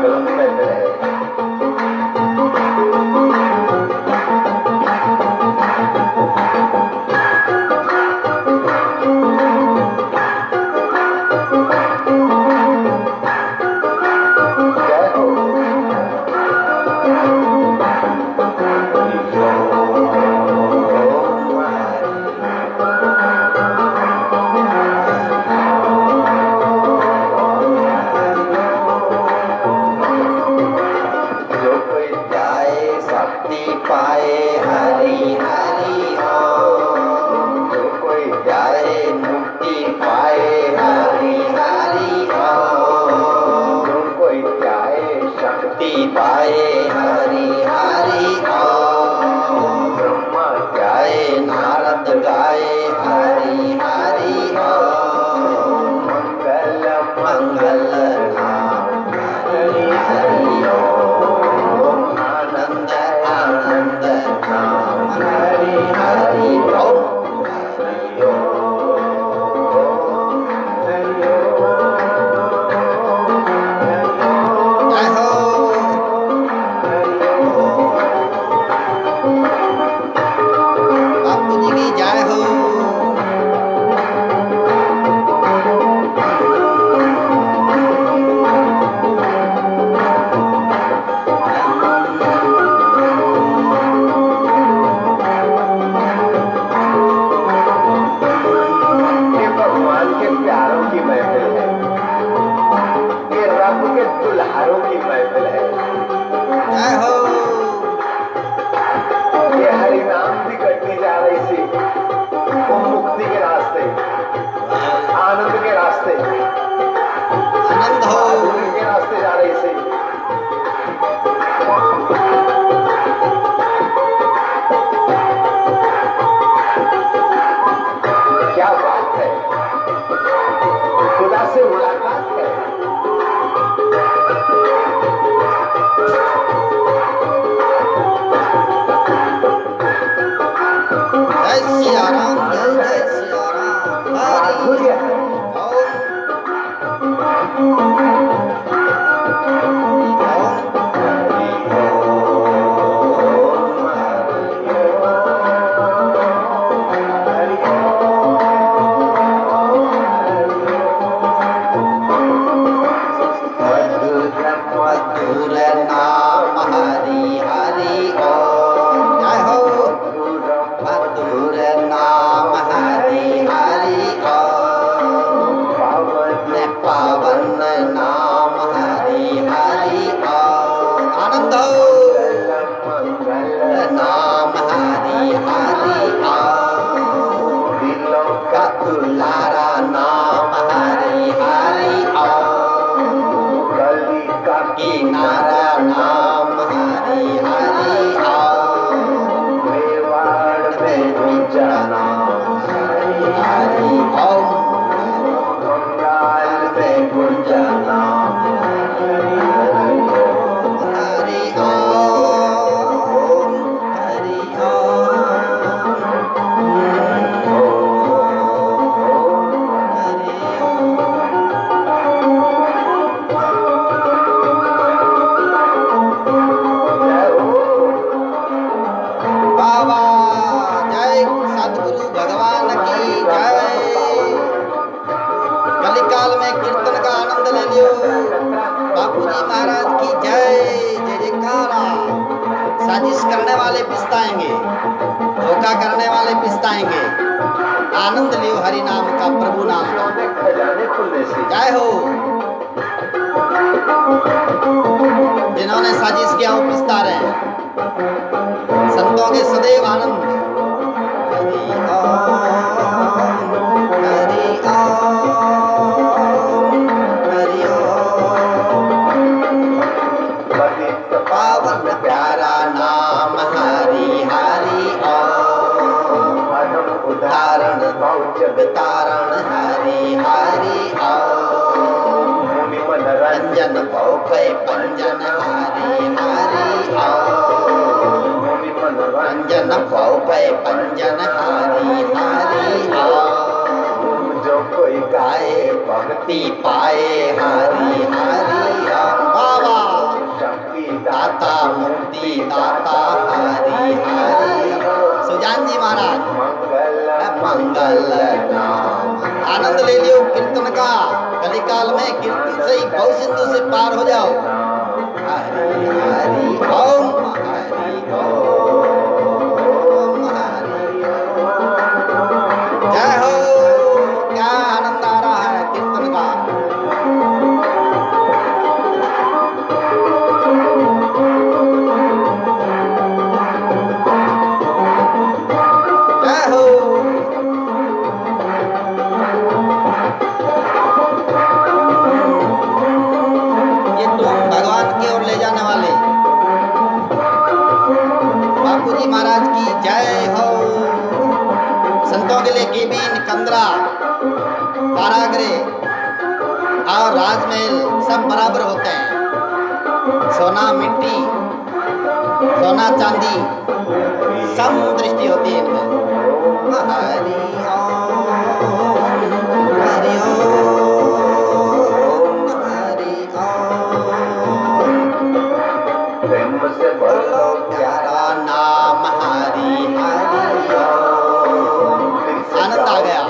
पागलों की महफिल है। पाए हरि हरि ओम, जो कोई जाए मुक्ति पाए हरि हरि ओम, जो कोई चाहे शक्ति मुक्ति पाए हरि हरि ओम, ब्रह्मा जाए नारद गाए हरि हरि ओम, मंगल मंगल नाम हरि हरि ओम, आनंद आनंद नाम हरि हरि ओम, हरि जय हो बापू जी की जय हो। ये भगवान के प्यारों की महफिल है, ये रब के दुल्हारों की महफिल है। जय हो ये हरि नाम की कटनी जा रही थी, वो मुक्ति के रास्ते, आनंद के रास्ते, आनंद हो माधुर्य के रास्ते जा रही थी। क्या बात है, खुदा से मुलाकात है। जय सिया राम जय जय सिया राम हरि माधुर्य है। मधुर नाम हरि हरि ओम, जय हो मधुर नाम हरि हरि ओम, पावन नाम हरि हरि ओम, आनंद हो नाम हरि हरि ओम, का दुलारा नाम हरि हरि ओम, किनारा नाम हरि हरि ओम, मेवाड़ में गुंजा नाम हरि हरि ओम, बंगाल में गुंजा नाम हरि हरि ओम, हरि ओम हरि बाबा जय सदगुरु भगवान की जय। कलिकाल में कीर्तन का आनंद ले लियो। बापूजी महाराज की जय जय जयकारा। साजिश करने वाले पिस्ताएंगे, धोखा करने वाले पिस्ताएंगे। आनंद लियो हरि नाम का, प्रभु नाम का। खजाने खुलने से जय हो जिन्होंने साजिश किया वो पिस्ता रहे हैं। संतों के सदैव आनंद। हरि ओम हरि ओम हरि ओम, पतित पावन प्यारा नाम हरि हरि ओम, अधम उदाहरण जग तारण हरि हरि ओम, भूमि मन रंजन भौपय पंजन हरि हरि ओम, भूमि मन रंजन भौपय पंजन हरि हरि ओम, जो कोई गाए भक्ति पाए हरि हरि ओम। बाबा दाता मुक्ति दाता हरि हरि। सुजान जी महाराज मंगल नाम। आनंद ले लियो कीर्तन का, कलिकाल में कीर्तन से ही भव सिंधु से पार हो जाओ। हरि हरि ओम, हरि ओम, हरि ओम। जय हो। क्या आनंद आ रहा है कीर्तन का। जय हो। ये तुम भगवान की ओर ले जाने वाले बापूजी महाराज की जय हो। संतों के लिए केबिन, कंदरा, कारागृह और राजमहल सब बराबर होते हैं। सोना मिट्टी, सोना चांदी सम दृष्टि होती है इनमें। हरि ओम, हरि ओम, हरि ओम। प्रेम से बोलो प्यारा नाम हरि हरि ओम। आनंद आ गया।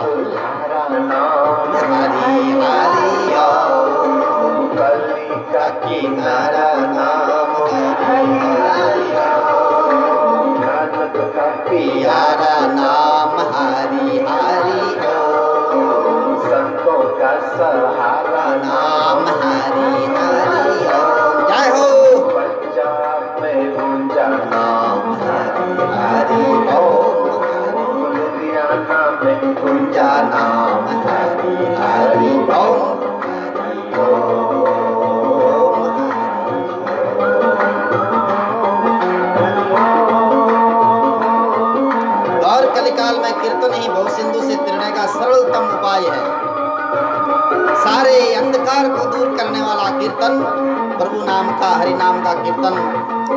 हरि हरि ओम। कलिका किनारा नाम हरि हरि ओम। नानक का प्यारा नाम हरि हरि ओम। संतों का सहारा नाम हरि हरि ओम। जय हो। पंजाब में गूंजा नाम हरि हरि ओम। लुधियाना में गुंजा नाम हरि हरि ओम। हरि ओम, और कलिकाल में कीर्तन ही भव सिंधु से तिरने का सरलतम उपाय है। सारे अंधकार को दूर करने वाला कीर्तन, प्रभु नाम का, हरि नाम का कीर्तन,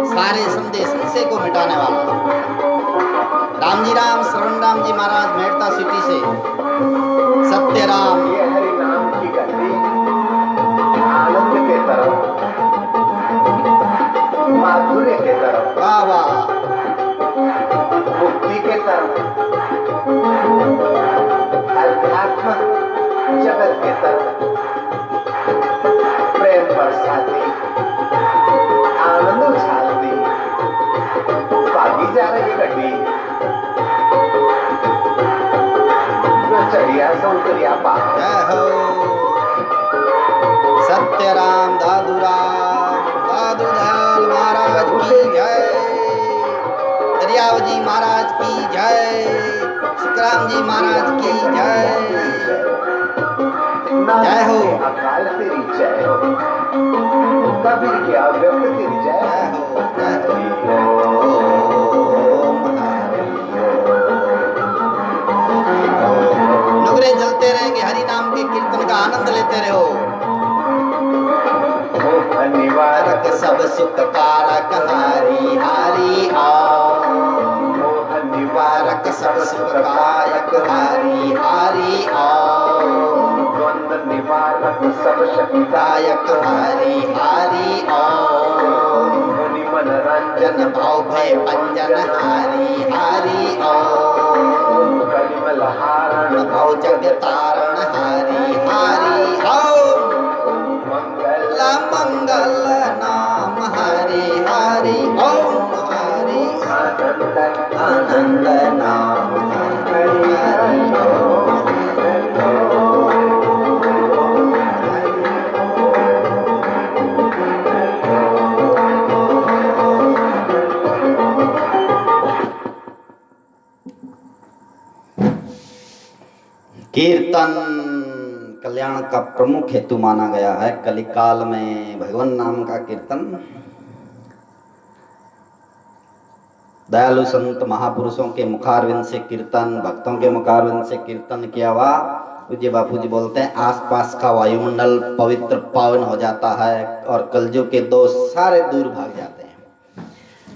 सारे संदेह संशय को मिटाने वाला। राम जी राम, शरण राम जी महाराज मेड़ता सिटी से। सत्य राम। ये हरि नाम की गति आनंद के तरफ, माधुर्य के तरफ, वाह वाह। मुक्ति के तरफ, अध्यात्म जगत के तरफ प्रेम बरसाती, आनंद उछालती भागी जा रही गड्डी जो चढ़िया सौंदर्या पा। जय हो। सत्य राम दादू दयाल महाराज की जय। दरियाव जी महाराज की जय। सुखराम जी महाराज की जय। जय हो। अकाल तेरी जय हो, कबीर की अव्यक्त तेरी जय जय हो। जय हो। ओम हरि ओम। नुगरे जलते रहेंगे, हरि नाम के कीर्तन का आनंद लेते रहो। निवारक कारक सब सुख कारक हरि हरि ओम। मोहन निवारक सब सुख कायक हरि हरि ओम। द्वंद्व निवारक सब शक्तिदायक कायक हरि हरि ओम। मुनि मनोरंजन जन भाव भय पंजन हरि हरि ओम। कलिमल हारण भव जग तारण हरि हरि ओम। मंगल मंगल नाम हरि हरि ओम। हरि आनंद आनंद नाम हरि हरि ओम। कीर्तन कल्याण का प्रमुख हेतु माना गया है। कलिकाल में भगवान नाम का कीर्तन दयालु संत महापुरुषों के मुखारविंद से कीर्तन, भक्तों के मुखारविंद से कीर्तन किया हुआ, पूज्य बापूजी बोलते हैं आसपास का वायुमंडल पवित्र पावन हो जाता है और कलयुग के दोष सारे दूर भाग जाते हैं।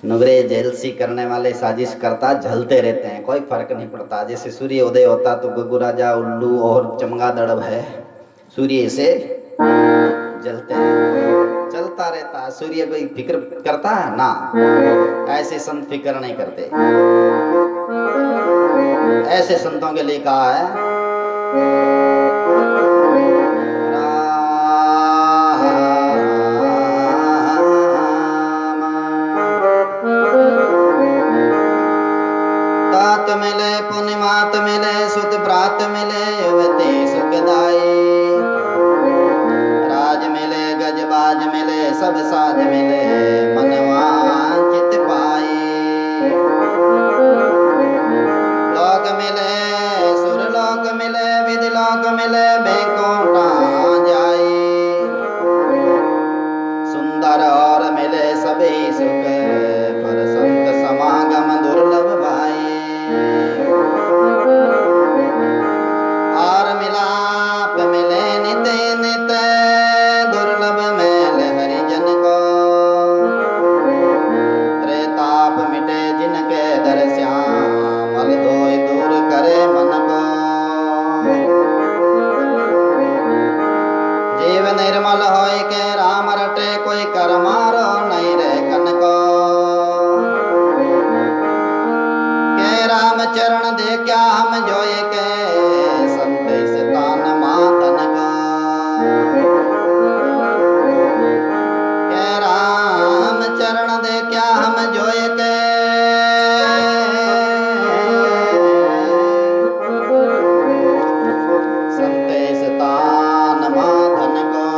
नुगरे जेलसी करने वाले साजिश करता झलते रहते हैं, कोई फर्क नहीं पड़ता। जैसे सूर्य उदय होता तो गुगु राजा, उल्लू और चमगादड़ है, सूर्य से जलते हैं, चलता रहता है। सूर्य कोई फिक्र करता है ना, ऐसे संत फिक्र नहीं करते। ऐसे संतों के लिए कहा है तात मिले पुण्य मात मिले सुत प्रात मिले युवती सुखदाई, राज मिले गजबाज मिले सब साज मिले मनवांचित पाए। लोक मिले सुर लोक मिले विधि लोक मिले बैंकोटा जाए, सुंदर और मिले सभी सुख पर संत समागम दुर्लभ भाई। और मिलाप मिले नित नित दुर्लभ मेल हरिजन को, त्रेताप मिटे जिनके दर श्यामल धोय दूर करे मन को। जीव निर्मल होय के राम रटे कोई कर मारो नहीं रे कन को, के राम चरण दे क्या हम जोए के संत स्थान मातन का। के राम चरण दे क्या हम जोए के संत स्थान मातन को।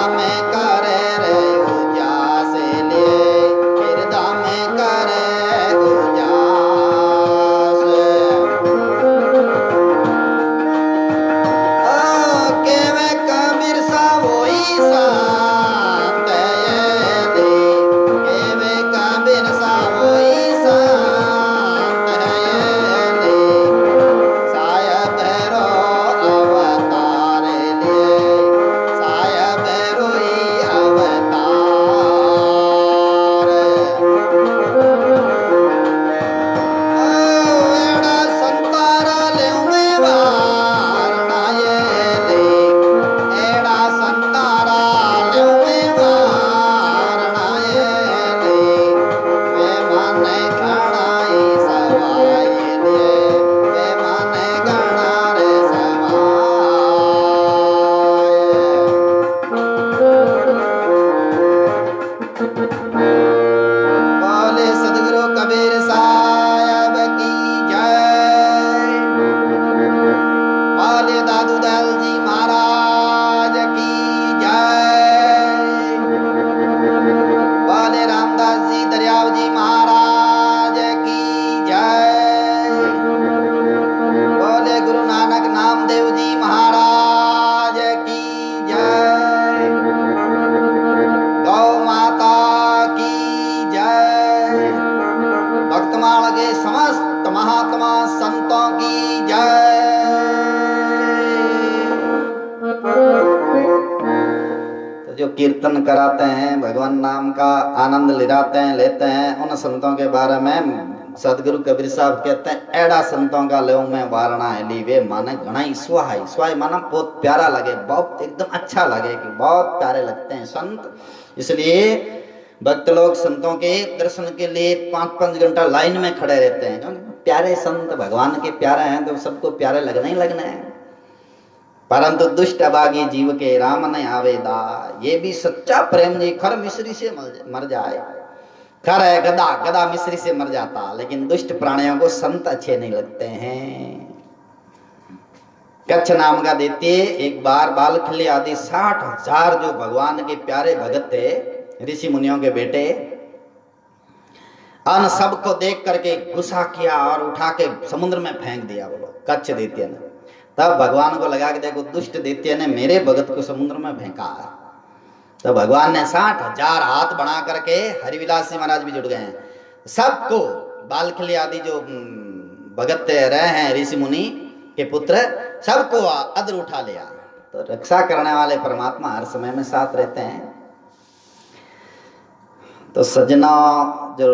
में करे रे उजास लिए, हृदय में करे उजास। केवे कबीर सा वही संत ये दे, केवे कबीर सा वही संत ये दे, साहेब रो अवतार लिए, साहेब रोई अवतार। एड़ा संतारा ले में वारणा ये दे, एड़ा संतारा ले में वारणा ये दे, वे माने घणाई सवाई लिए, वे माने घणा रे सवाई। बोले सदगुरु कबीर साहब की जय, बोले दादू दयाल जी महाराज की जय, बोले रामदास जी दरियाव जी महाराज की जय, बोले गुरु नानक नामदेव जी महाराज की जय, गौ माता की जय, भक्तमाल के समस्त महात्मा संतों की जय। तो जो कीर्तन कराते हैं, भगवान नाम का आनंद लेते हैं, उन संतों के बारे में सदगुरु कबीर साहब कहते हैं, एड़ा संतों का लेव में वारणा है ली, वे माने घणाई स्वाहाई। स्वाई माना बहुत प्यारा लगे, बहुत एकदम अच्छा लगे, कि बहुत प्यारे लगते हैं संत। इसलिए भक्त लोग संतों के दर्शन के लिए 5-5 घंटा लाइन में खड़े रहते हैं, क्योंकि प्यारे संत भगवान के प्यारे हैं, तो सबको प्यारे लगने ही लगने हैं। परंतु दुष्ट अभागी जीव के राम न आवेदा, ये भी सच्चा प्रेम जी खर मिश्री से मर जाए। खर है गधा, गधा मिश्री से मर जाता, लेकिन दुष्ट प्राणियों को संत अच्छे नहीं लगते हैं। कच्छ नाम का दैत्य एक बार बालखिल्य आदि 60,000 जो भगवान के प्यारे भगत थे, ऋषि मुनियों के बेटे, अन सबको देख करके गुस्सा किया और उठा के समुद्र में फेंक दिया वो लोग, कच्छ दैत्य ने। तब भगवान को लगा कि देखो दुष्ट दैत्य ने मेरे भगत को समुद्र में फेंका है। तो भगवान ने 60,000 हाथ बना करके, हरिविलास जी महाराज भी जुड़ गए हैं, सबको बालखिल्य आदि जो भगत रहे हैं ऋषि मुनि के पुत्र, सबको अद्र उठा लिया। तो रक्षा करने वाले परमात्मा हर समय में साथ रहते हैं। तो सज्जना जो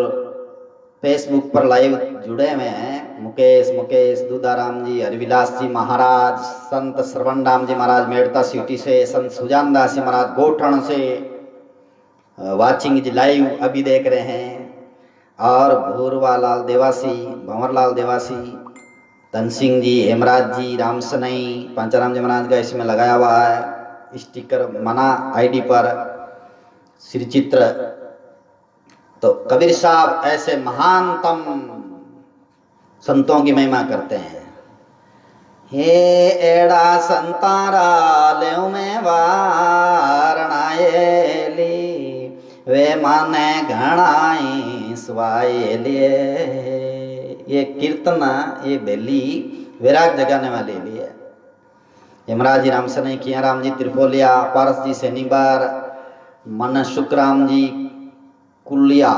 फेसबुक पर लाइव जुड़े हुए हैं, मुकेश दूधाराम जी, हरिविलास जी महाराज, संत श्रवण राम जी महाराज मेड़ता सिटी से, संत सुजान दास जी महाराज गोठण से वाचिंग जी लाइव अभी देख रहे हैं, और भूरवा लाल देवासी, भंवर लाल देवासी, धन सिंह जी, हेमराज जी, राम सनई, पंचाराम जी महाराज का इसमें लगाया हुआ है स्टिकर मना आईडी पर श्री चित्र। तो कबीर साहब ऐसे महानतम संतों की महिमा करते हैं। हे एड़ा संतारा लेव में वारणाएली, वे माने घणाई स्वाए लिए। ये कीर्तन, ये बेली विराग जगाने वाले लिए। हेमराज जी, राम सनई, किया राम जी त्रिपोलिया, पारस जी सैनीबार, मन शुक्राम जी कुल्लरिया,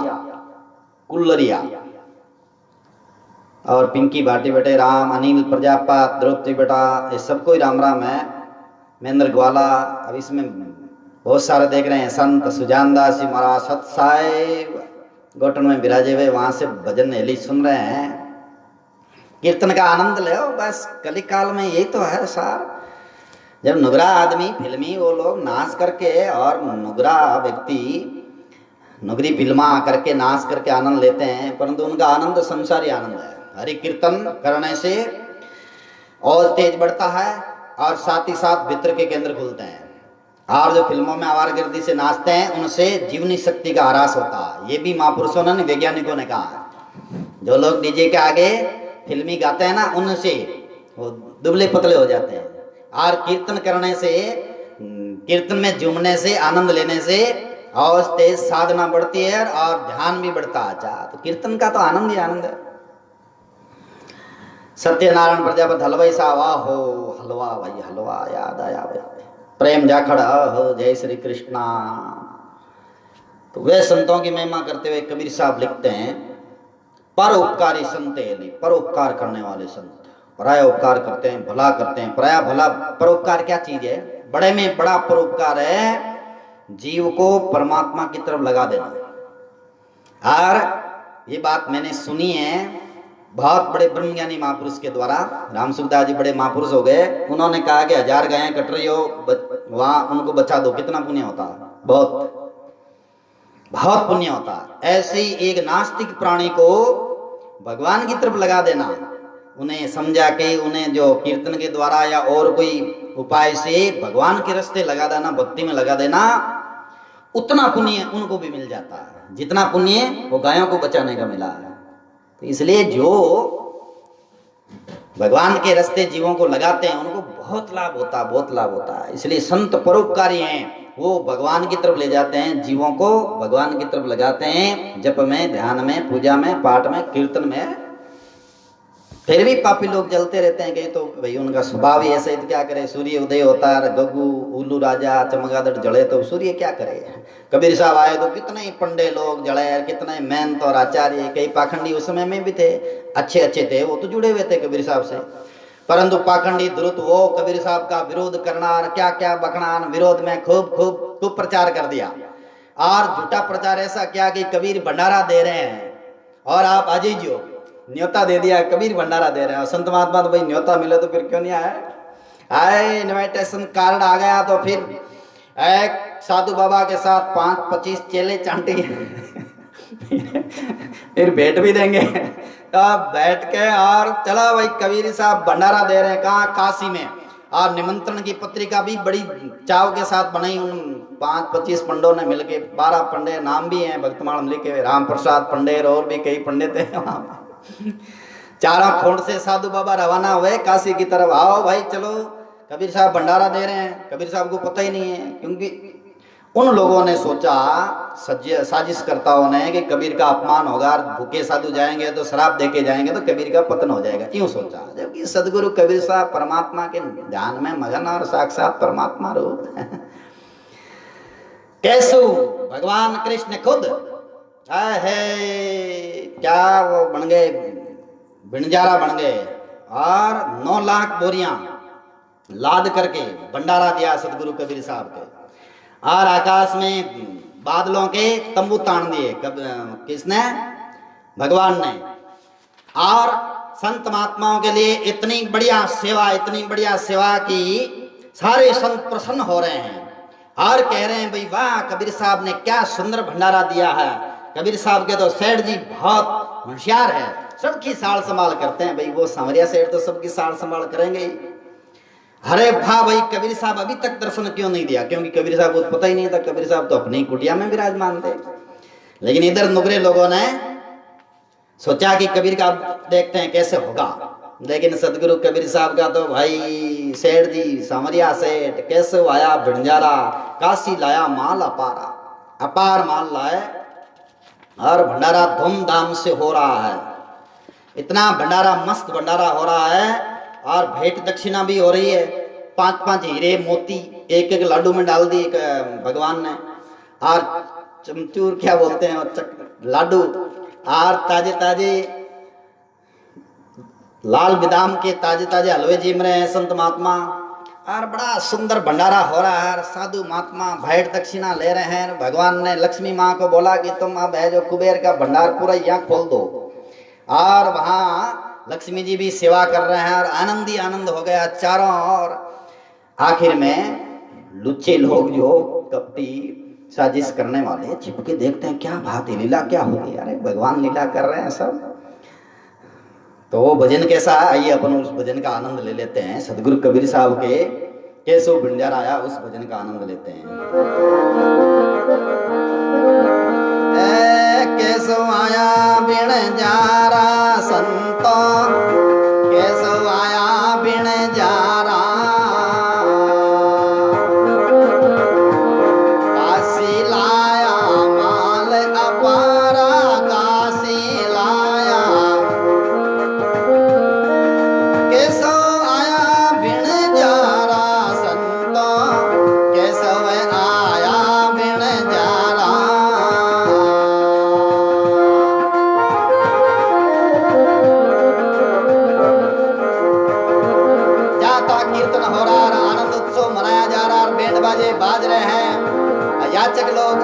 और पिंकी भाटी बेटे राम, अनिल प्रजापत, द्रौपदी बेटा, ये सबको ही राम राम है। महेंद्र ग्वाला, अब इसमें बहुत सारे देख रहे हैं, संत सुजान दास जी महाराज सत साहेब गोटन में विराजे हुए, वहां से भजन हेली सुन रहे हैं। कीर्तन का आनंद ले, बस कली काल में यही तो है सार। जब नुगरा आदमी फिल्मी वो लोग नाच करके, और नुगरा व्यक्ति नुगरी फिल्मा करके नाच करके आनंद लेते हैं, परंतु उनका आनंद संसारी आनंद है। हरि कीर्तन करने से और तेज बढ़ता है, और साथ ही साथ भीतर के केंद्र खुलते हैं। और जो फिल्मों में आवारगर्दी से नाचते हैं, उनसे जीवनी शक्ति का ह्रास होता है। ये भी महापुरुषों ने, वैज्ञानिकों ने कहा है। जो लोग डीजे के आगे फिल्मी गाते हैं ना, उनसे वो दुबले पतले हो जाते हैं। और कीर्तन करने से कीर्तन में झूमने से, आनंद लेने से और तेज साधना बढ़ती है और ध्यान भी बढ़ता है। अच्छा, तो कीर्तन का तो आनंद ही आनंद है। सत्यनारायण प्रजापति हलवाई साहब, हो हलवा भाई हलवा, याद आया भाई, प्रेम जाखड़ हो, जय श्री कृष्णा। तो वे संतों की महिमा करते हुए कबीर साहब लिखते हैं, परोपकारी संत एली, परोपकार करने वाले संत, पराया उपकार करते हैं, भला करते हैं। पराया भला, परोपकार क्या चीज है? बड़े में बड़ा परोपकार है जीव को परमात्मा की तरफ लगा देना। और ये बात मैंने सुनी है बहुत बड़े ब्रह्मज्ञानी महापुरुष के द्वारा। राम सुखदास जी बड़े महापुरुष हो गए, उन्होंने कहा कि 1000 गायें कट रही हो वहां उनको बचा दो, कितना पुण्य होता है? बहुत बहुत पुण्य होता है। ऐसे ही एक नास्तिक प्राणी को भगवान की तरफ लगा देना, उन्हें समझा के, उन्हें जो कीर्तन के द्वारा या और कोई उपाय से भगवान के रास्ते लगा देना, भक्ति में लगा देना, उतना पुण्य उनको भी मिल जाता है जितना पुण्य वो गायों को बचाने का मिला है। तो इसलिए जो भगवान के रास्ते जीवों को लगाते हैं उनको बहुत लाभ होता है, बहुत लाभ होता है। इसलिए संत परोपकारी हैं, वो भगवान की तरफ ले जाते हैं, जीवों को भगवान की तरफ लगाते हैं, जप में, ध्यान में, पूजा में, पाठ में, कीर्तन में। फिर भी पापी लोग जलते रहते हैं कि तो भाई उनका स्वभाव ही ऐसे, तो क्या करे? सूर्य उदय होता है, गग्गू उल्लू राजा चमगादड़ जड़े तो सूर्य क्या करे? कबीर साहब आए तो कितने ही पंडे लोग जड़े, कितने महंत और आचार्य, कई पाखंडी उस समय में भी थे, अच्छे अच्छे थे, वो तो जुड़े हुए थे कबीर साहब से। परंतु पाखंडी द्रुत वो कबीर साहब का विरोध करना, क्या क्या बखना, विरोध में खूब खूब खूब प्रचार कर दिया। और झूठा प्रचार ऐसा किया कि कबीर भंडारा दे रहे हैं और आप आ जाइए, न्योता दे दिया, कबीर भंडारा दे रहे हैं। संत महात्मा तो भाई न्योता मिले तो फिर क्यों नहीं आए? इनविटेशन कार्ड आ गया तो फिर एक साधु बाबा के साथ 5-25 चेले चांटी फिर भेंट भी देंगे। तब बैठ के और चला भाई कबीर साहब भंडारा दे रहे हैं, कहाँ? काशी में। और निमंत्रण की पत्रिका भी बड़ी चाव के साथ बनाई उन 5-25 पंडों ने मिलके। 12 पंडे नाम भी हैं भक्तमाल लिखे, राम प्रसाद पंडेर और भी कई पंडित थे वहां। चारों खोड़ से साधु बाबा रवाना हुए काशी की तरफ। आओ भाई चलो, कबीर साहब भंडारा दे रहे हैं। कबीर साहब को पता ही नहीं है, क्योंकि उन लोगों ने सोचा, साजिशकर्ताओं ने, कि कबीर का अपमान होगा, भूखे साधु जाएंगे तो शराब देके जाएंगे तो कबीर का पतन हो जाएगा, यूं सोचा। जबकि सदगुरु कबीर साहब परमात्मा के ध्यान में मगन और साक्षात परमात्मा रूप कैसु भगवान कृष्ण खुद है, क्या वो बन गए, बिंजारा बन गए और 9 लाख बोरियां लाद करके भंडारा दिया सदगुरु कबीर साहब के। और आकाश में बादलों के तंबू तान दिए, किसने? भगवान ने। और संत महात्माओं के लिए इतनी बढ़िया सेवा, इतनी बढ़िया सेवा की सारे संत प्रसन्न हो रहे हैं और कह रहे हैं भाई वाह, कबीर साहब ने क्या सुंदर भंडारा दिया है। कबीर साहब के तो सेठ जी बहुत होशियार है, सबकी साल संभाल करते हैं। भाई वो सांवरिया सेठ तो सबकी साल संभाल करेंगे। अरे वाह भाई, कबीर साहब अभी तक दर्शन क्यों नहीं दिया? क्योंकि कबीर साहब को पता ही नहीं था, कबीर साहब तो अपनी कुटिया में विराजमान थे। लेकिन इधर नुगरे लोगों ने सोचा कि कबीर का देखते हैं कैसे होगा। लेकिन सदगुरु कबीर साहब का तो भाई सेठ जी, सांवरिया सेठ, कैसे आया भिंजारा, काशी लाया माल अपारा, अपार माल लाए और भंडारा धूमधाम से हो रहा है। इतना भंडारा, मस्त भंडारा हो रहा है और भेंट दक्षिणा भी हो रही है। 5-5 हीरे मोती एक एक लाडू में डाल दिए भगवान ने। और चमचूर क्या बोलते हैं, लाडू, और ताजे ताजे लाल बादाम के ताजे ताजे हलवे जिम रहे हैं संत महात्मा। और बड़ा सुंदर भंडारा हो रहा है। साधु महात्मा भेंट दक्षिणा ले रहे हैं। भगवान ने लक्ष्मी माँ को बोला कि तुम अब है जो कुबेर का भंडार पूरा यहाँ खोल दो। और वहां लक्ष्मी जी भी सेवा कर रहे हैं और आनंद ही आनंद हो गया चारों ओर। आखिर में लुच्चे लोग जो कपटी साजिश करने वाले छिपके देखते हैं, क्या बात है, लीला क्या हो गई? अरे भगवान लीला कर रहे हैं सब। तो वो भजन कैसा है, आइए अपन उस भजन का आनंद ले लेते हैं। सदगुरु कबीर साहब के कैसो बिंजार आया, उस भजन का आनंद लेते हैं। कैसो आया बिंजारा संतो, कैसो आया बिंजारा, याचक लोग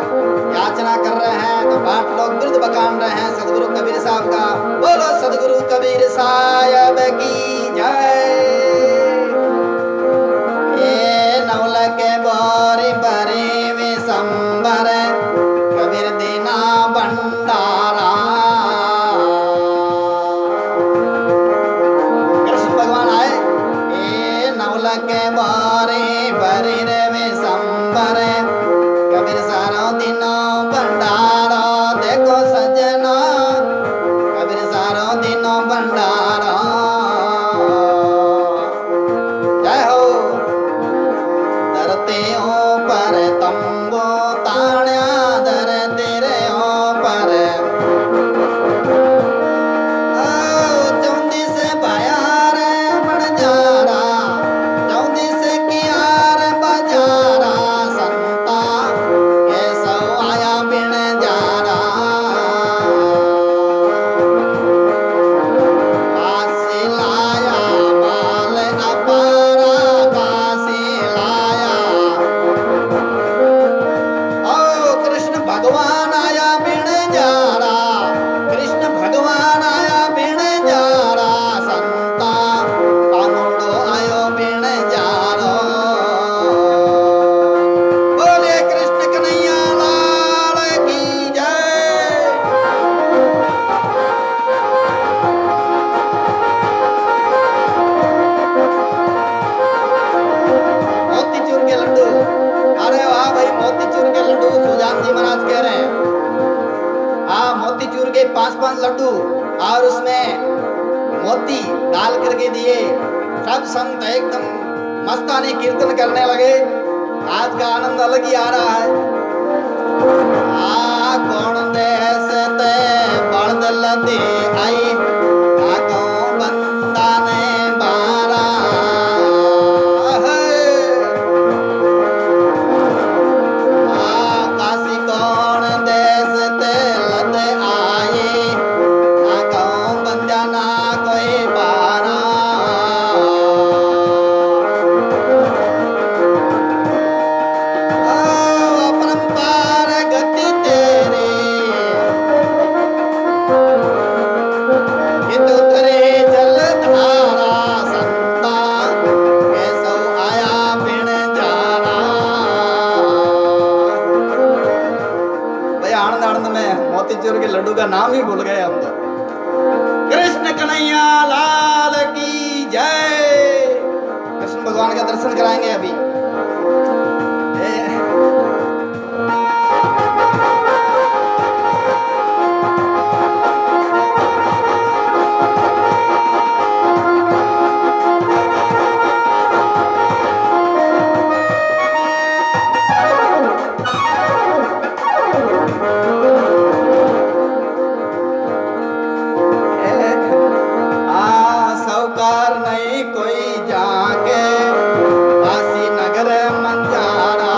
याचना कर रहे हैं तो पाठ लोग बिरद बखान रहे हैं सदगुरु कबीर साहब का। बोलो सदगुरु कबीर साहब की जय। ये नवल के बोरी बरे में संबर कबीर दीना भंडारा। कृष्ण भगवान आए ये नवल के बोरी बरे में संबर कबीर सारो दिनों भंडारा। देखो सजना कबीर सारो दिनों भंडारा। जय हो धरते पर तंबू ताण्या धर तेरे पर चौंदी से बयार बणजारा चौंदी से कियार बजारा संता कैसो आया बिन जारा। काशी लाया माल अपारा काशी लाया ओ कृष्ण भगवान आया बिन जारा कृष्ण भगवान आया बिन जारा संता कानूड़ो आयो बिन जारो। बोले कृष्ण कन्हैया लाल की जय। मोतीचूर के लड्डू, अरे वाह भाई मोतीचूर के लड्डू सुजान जी महाराज कह रहे हैं। हाँ मोतीचूर के 5-5 लड्डू और उसमें मोती डाल करके दिए। सब संत एकदम मस्तानी कीर्तन करने लगे। आज का आनंद अलग ही आ रहा है। कौन देश ते बड़द लदी आई बंदा ने बारा। काशी कौन देश ते लद आए ना कहूँ बंदा ना कोई बारा। अपरंपार गति तेरी ये तो तेरे जलधारा संता कैसो आया बिन जारा। भाई आनंद आनंद में मोतीचूर के लड्डू का नाम ही भूल गए हम तो। कृष्ण कन्हैया लाल की जय। कृष्ण भगवान का दर्शन कराएंगे अभी। सौकार नहीं कोई जाके काशी नगर मंजारा।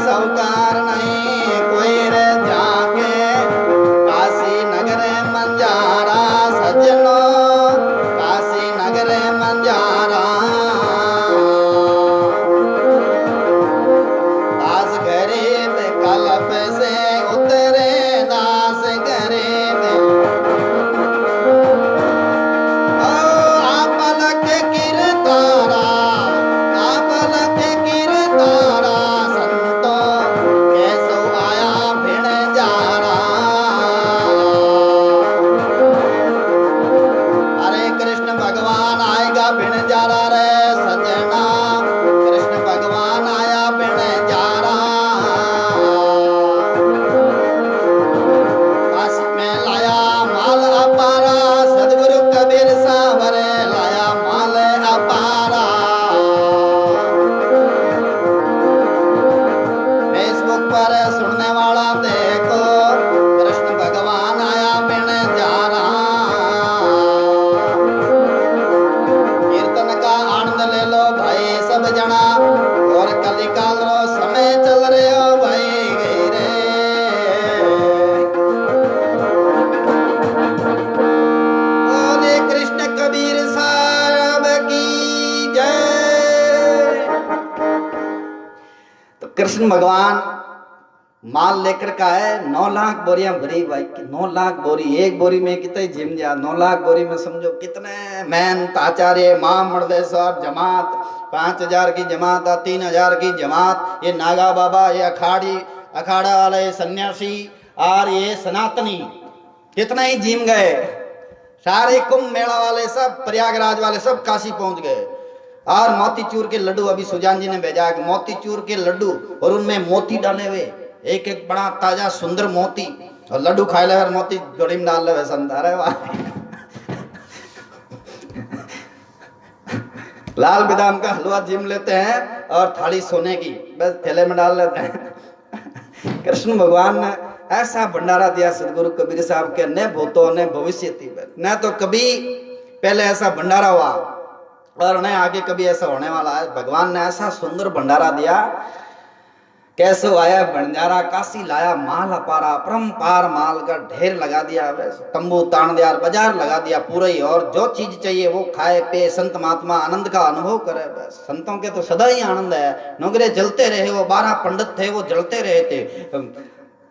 सौकार नहीं कोई रे जाके काशी नगर मंजारा। सज्जनो काशी नगर मंजारा। दास गरीब कल्प से उतरे दास गरीब आपलक किरतारा आपलक किरतारा संतो कैसो आया भिड़ जारा। अरे कृष्ण भगवान आएगा भिड़ जारा रे सजना कृष्ण भगवान आया भिड़ जारा। काशी में लाया माल अपारा सदगुरु कबीर सावर लाया माल अपारा। फेसबुक पर सुनने वाला देखो कृष्ण भगवान आया बिन जारा। कीर्तन का आनंद ले लो भाई सब जना और कलिकाल रो समय चल रहे हो भाई गई रे। बोले कृष्ण कबीर साहब की जय। कृष्ण भगवान माल लेकर का है 9 लाख बोरियां भरी भाई, 9 लाख बोरी, एक बोरी में कितने जिम जा, 9 लाख बोरी में समझो कितने महंत आचार्य महामंडलेश्वर जमात, 5,000 की जमात, 3,000 की जमात, ये नागा बाबा, ये अखाड़ा वाले सन्यासी और ये सनातनी कितना ही जिम गए। सारे कुंभ मेला वाले सब, प्रयागराज वाले सब काशी पहुंच गए। और मोतीचूर के लड्डू अभी सुजान जी ने भेजा है, मोतीचूर के लड्डू और उनमें मोती डाले हुए, एक एक बड़ा ताजा सुंदर मोती, और लड्डू खाए ले मोती जोड़ी में डाल ले संत। अरे वाह, लाल बादाम का हलवा जिम लेते हैं और थाली सोने की बस थैले में डाल लेते हैं। कृष्ण भगवान ने ऐसा भंडारा दिया सदगुरु कबीर साहब के, न भूतो न भविष्य, न तो कभी पहले ऐसा भंडारा हुआ और न आगे कभी ऐसा होने वाला है। भगवान ने ऐसा सुंदर भंडारा दिया। कैसे आया भंडारा, काशी लाया माल अपारा, परम्पार माल का ढेर लगा दिया, तंबू तान दिया, बाजार लगा दिया पूरा ही, और जो चीज चाहिए वो खाए पे संत महात्मा आनंद का अनुभव करे। बस संतों के तो सदा ही आनंद है, नौकरे जलते रहे, वो 12 पंडित थे वो जलते रहे थे।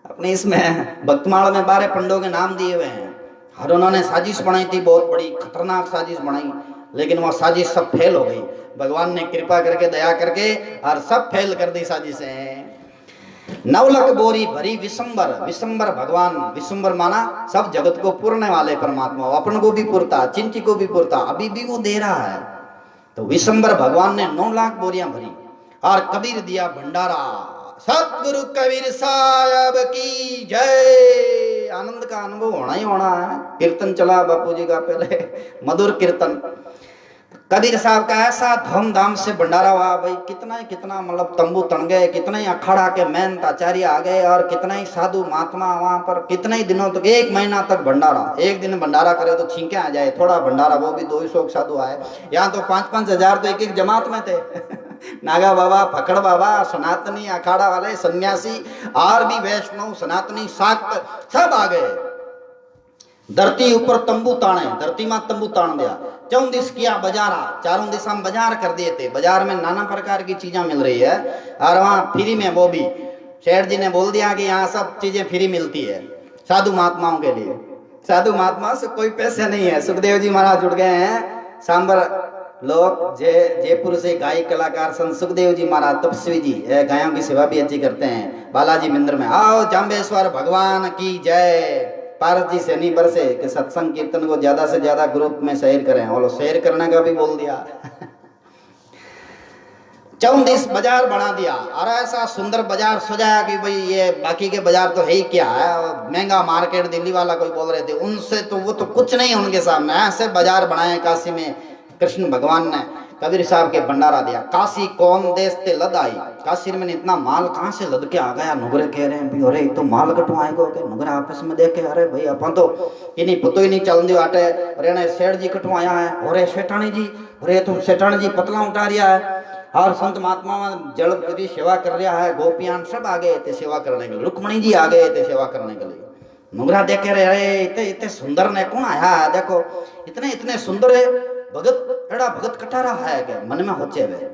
अपने इसमें भक्तमाल में 12 पंडों के नाम दिए हुए हैं, और उन्होंने साजिश बनाई थी, बहुत बड़ी खतरनाक साजिश बनाई, लेकिन वो साजिश सब फेल हो गई। भगवान ने कृपा करके दया करके और सब फेल कर दी साजिशें। 9 लाख बोरी भरी विशंबर, विशंबर भगवान, विशंबर माना सब जगत को पूरने वाले परमात्मा, अपन को भी पूरता, चिंची को भी पूरता, अभी भी वो दे रहा है। तो विशंबर भगवान ने 9 लाख बोरियां भरी और कबीर दिया भंडारा। सतगुरु कबीर साहब की जय। आनंद का अनुभव होना ही होना है। कीर्तन चला बापू जी का पहले, मधुर कीर्तन। कबीर साहब का ऐसा धूमधाम से भंडारा हुआ भाई, कितना मतलब तंबू तन गए, कितना ही अखाड़ा के महंत आचार्य आ गए, और कितना ही साधु महात्मा वहां पर, कितने ही दिनों तक, 1 महीना तक भंडारा। एक दिन भंडारा करे तो छींके आ जाए, थोड़ा भंडारा, वो भी 200 साधु आए। यहाँ तो 5-5 हजार तो एक जमात में थे। नागा बाबा, फकड़ बाबा, सनातनी अखाड़ा वाले सन्यासी और भी वैष्णव सनातनी शाक्त सब आ गए। धरती ऊपर तंबू ताने, धरती में तंबू तान दिया। 4 दिस किया बाजारा, चारों दिशा में बाजार कर दिए थे। बाजार में नाना प्रकार की चीजें मिल रही है, और वहां फ्री में, वो भी शेठ जी ने बोल दिया कि यहाँ सब चीजें फ्री मिलती है साधु महात्माओं के लिए। साधु महात्मा से कोई पैसे नहीं है। सुखदेव जी महाराज जुड़ गए हैं, सांबर लोग, जयपुर से गायक कलाकार संत सुखदेव जी महाराज, तपस्वी जी, गायों की सेवा भी अच्छी करते हैं बालाजी मंदिर में। आओ जाम्बेश्वर भगवान की जय। पारस जी सैनी बरसे कि सत्संग कीर्तन को ज्यादा से ज्यादा ग्रुप में शेयर करें, और शेयर करने का भी बोल दिया। 34 बाजार बना दिया, और ऐसा सुंदर बाजार सजाया कि भाई ये बाकी के बाजार तो है ही क्या है, महंगा मार्केट दिल्ली वाला कोई बोल रहे थे, उनसे तो वो तो कुछ नहीं उनके सामने। ऐसे बाजार बनाए काशी में कृष्ण भगवान ने। कबीर साहब के भंडारा दिया। काशी कौन देश ते लद आई, काशी में इतना माल कहाँ से लद के आ गया। नुगरे कह रहे हैं भी अरे तो माल कटवाएगो के, नुगरा आपस में देखे अरे भाई अपन तो इन्हीं पतो ही नहीं चल दियो आटे, अरे सेठ जी कटवाया है, अरे सेठानी जी, अरे तो सेठानी जी पतला उठा रिया है, और संत महात्मा जल की सेवा कर रहा है। गोपियान सब आ गए थे सेवा करने के लिए, रुक्मणी जी आ गए थे सेवा करने के लिए। नुगरा देखे रहे, अरे इतने सुंदर ने कौन आया है, देखो इतने सुंदर है भगत, एड़ा भगत कटारा है के मन में होचे वे।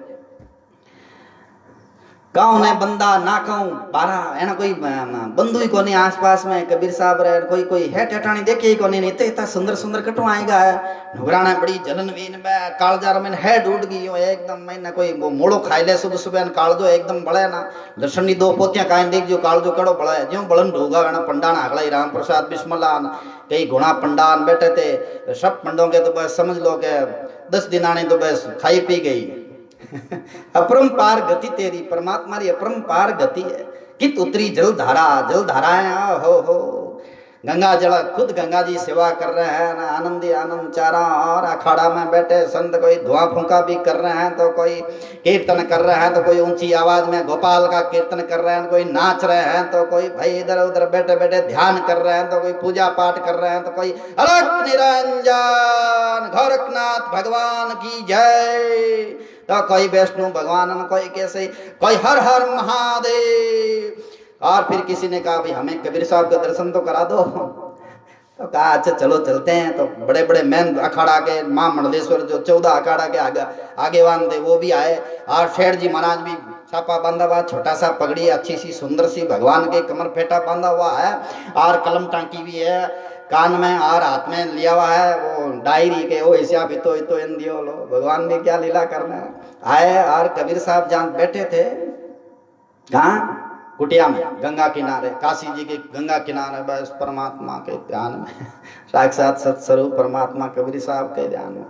गाँव ने बंदा ना कहूं बारा, एना कोई बंधु ही कोनी आसपास में। कबीर साहब रहे कोई है टेटानी देखे ही कोनी, नहीं इतना सुंदर कटवाएगा है। नुगराना बड़ी जलन वीन में कालजार में है डूड गई हो एकदम। मैंने कोई वो मोड़ो खाई ले सुबह सुबह कालजो एकदम बड़े ना दर्शन 2 पोतियां कायन देख जो कालजो कड़ो बड़ा है, ज्यों बलन ढोगा वेना पंडाना अगला राम प्रसाद बिस्मिल्लाह कई गुणा पंडान बैठे थे। सब पंडों के तो बस समझ लो के 10 दिन आने तो बस खाई पी गई। अपरंपार गति तेरी, परमात्मा की अपरंपार गति है। कित उतरी जल धाराएं हो गंगा जल, खुद गंगा जी सेवा कर रहे हैं आनंदी आनंद चारा, और अखाड़ा में बैठे संत कोई धुआं फूंका भी कर रहे हैं, तो कोई कीर्तन कर रहे हैं, तो कोई ऊंची आवाज में गोपाल का कीर्तन कर रहे हैं, कोई नाच रहे हैं, तो कोई भाई इधर उधर बैठे बैठे ध्यान कर रहे हैं, तो कोई पूजा पाठ कर रहे हैं, तो कोई अलख निरंजन गोरखनाथ भगवान की जय, तो कोई वैष्णु भगवान, कोई कैसे, कोई हर हर महादेव। और फिर किसी ने कहा भाई हमें कबीर साहब का दर्शन तो करा दो, तो कहा अच्छा चलो चलते हैं। तो बड़े बड़े मैन अखाड़ा के मां मंडलेश्वर जो 14 अखाड़ा के आगे आगेवान थे वो भी आए, और शेठ जी महाराज भी छापा बांधा हुआ, छोटा सा पगड़ी अच्छी सी सुंदर सी भगवान के कमर फेटा बांधा हुआ है, और कलम टांकी भी है कान में, और हाथ में लिया हुआ है वो डायरी के, ओ हिसाब इतो इन दियो लो। भगवान ने क्या लीला करना है। आए और कबीर साहब जहाँ बैठे थे, कहाँ, कुटिया में, गंगा किनारे, काशी जी के गंगा किनारे, बस परमात्मा के ध्यान में, साक्षात सत्स्वरूप परमात्मा कबीर साहब के ध्यान में।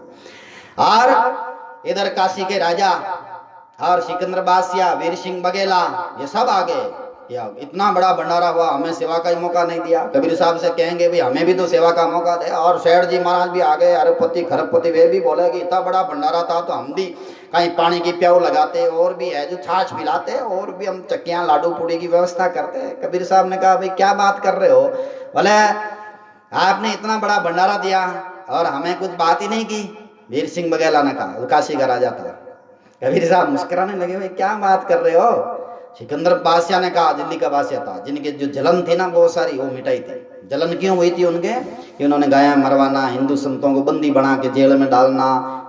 और इधर काशी के राजा और सिकंदर बादशाह, वीर सिंह बघेला, ये सब आ गए। या इतना बड़ा भंडारा हुआ, हमें सेवा का ही मौका नहीं दिया। कबीर साहब से कहेंगे भी हमें भी तो सेवा का मौका दे। और शेठ जी महाराज भी आ गए, अरबपति खरबपति, वे भी बोले कि इतना बड़ा भंडारा था तो हम भी कहीं पानी की प्याऊ लगाते, और भी है जो छाछ पिलाते, और भी हम चक्कियां लाडू पूड़ी की व्यवस्था करते। कबीर साहब ने कहा भाई क्या बात कर रहे हो, बोले आपने इतना बड़ा भंडारा दिया और हमें कुछ बात ही नहीं की। वीर सिंह बघेला ने कहा, काशी का राजा था। कबीर साहब मुस्कुराने लगे, भाई क्या बात कर रहे हो। सिकंदर बादशाह ने कहा, दिल्ली का बादशाह था, जिनके जो जलन थी ना बहुत सारी, वो मिटाई थी। जलन क्यों हुई थी उनके, कि उन्होंने गायें मरवाना, हिंदू संतों को बंदी बना के जेल में डालना,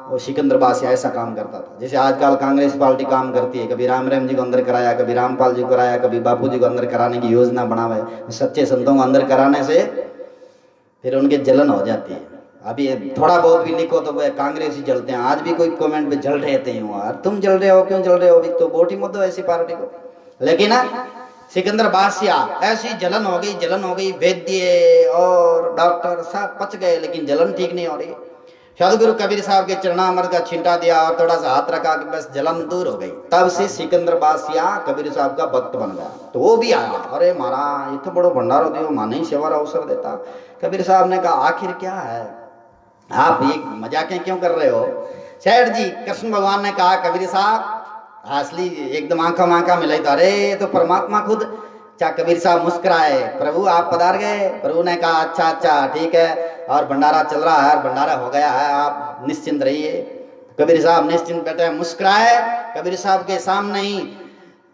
वो सिकंदर बादशाह ऐसा काम करता था। जैसे आजकल कांग्रेस पार्टी काम करती है, कभी राम जी को अंदर कराया, कभी रामपाल जी को कराया, कभी बापू जी को अंदर कराने की योजना बनावे। सच्चे संतों को अंदर कराने से फिर उनके जलन हो जाती है। अभी थोड़ा बहुत भी लिखो तो वह कांग्रेस ही जलते हैं। आज भी कोई कमेंट पे जल रहे थे, यार तुम जल रहे हो, क्यों जल रहे हो, अभी तो वोट ही मत दो ऐसी पार्टी को। लेकिन सिकंदर बादशाह, ऐसी जलन हो गई, वैद्य और डॉक्टर सब पच गए, लेकिन जलन ठीक नहीं हो रही। सदगुरु कबीर साहब के चरणामृत का छींटा दिया और थोड़ा सा हाथ रखा कि बस जलन दूर हो गई। तब से सिकंदर बादशाह कबीर साहब का भक्त बन गया। तो वो भी आया, अरे महाराज ये तो बड़ो भंडारो दियो, माने ही सेवा अवसर देता। कबीर साहब ने कहा आखिर क्या है, आप ये मजाकें क्यों कर रहे हो। सेठ जी, कृष्ण भगवान ने कहा कबीर साहब, असली एकदम आंखा मिलाई तो अरे तो परमात्मा खुद। अच्छा, कबीर साहब मुस्कुराए, प्रभु आप पधार गए। प्रभु ने कहा अच्छा ठीक है, और भंडारा चल रहा है, और भंडारा हो गया है, आप निश्चिंत रहिए। कबीर साहब निश्चिंत बैठे, मुस्कुराए। कबीर साहब के सामने ही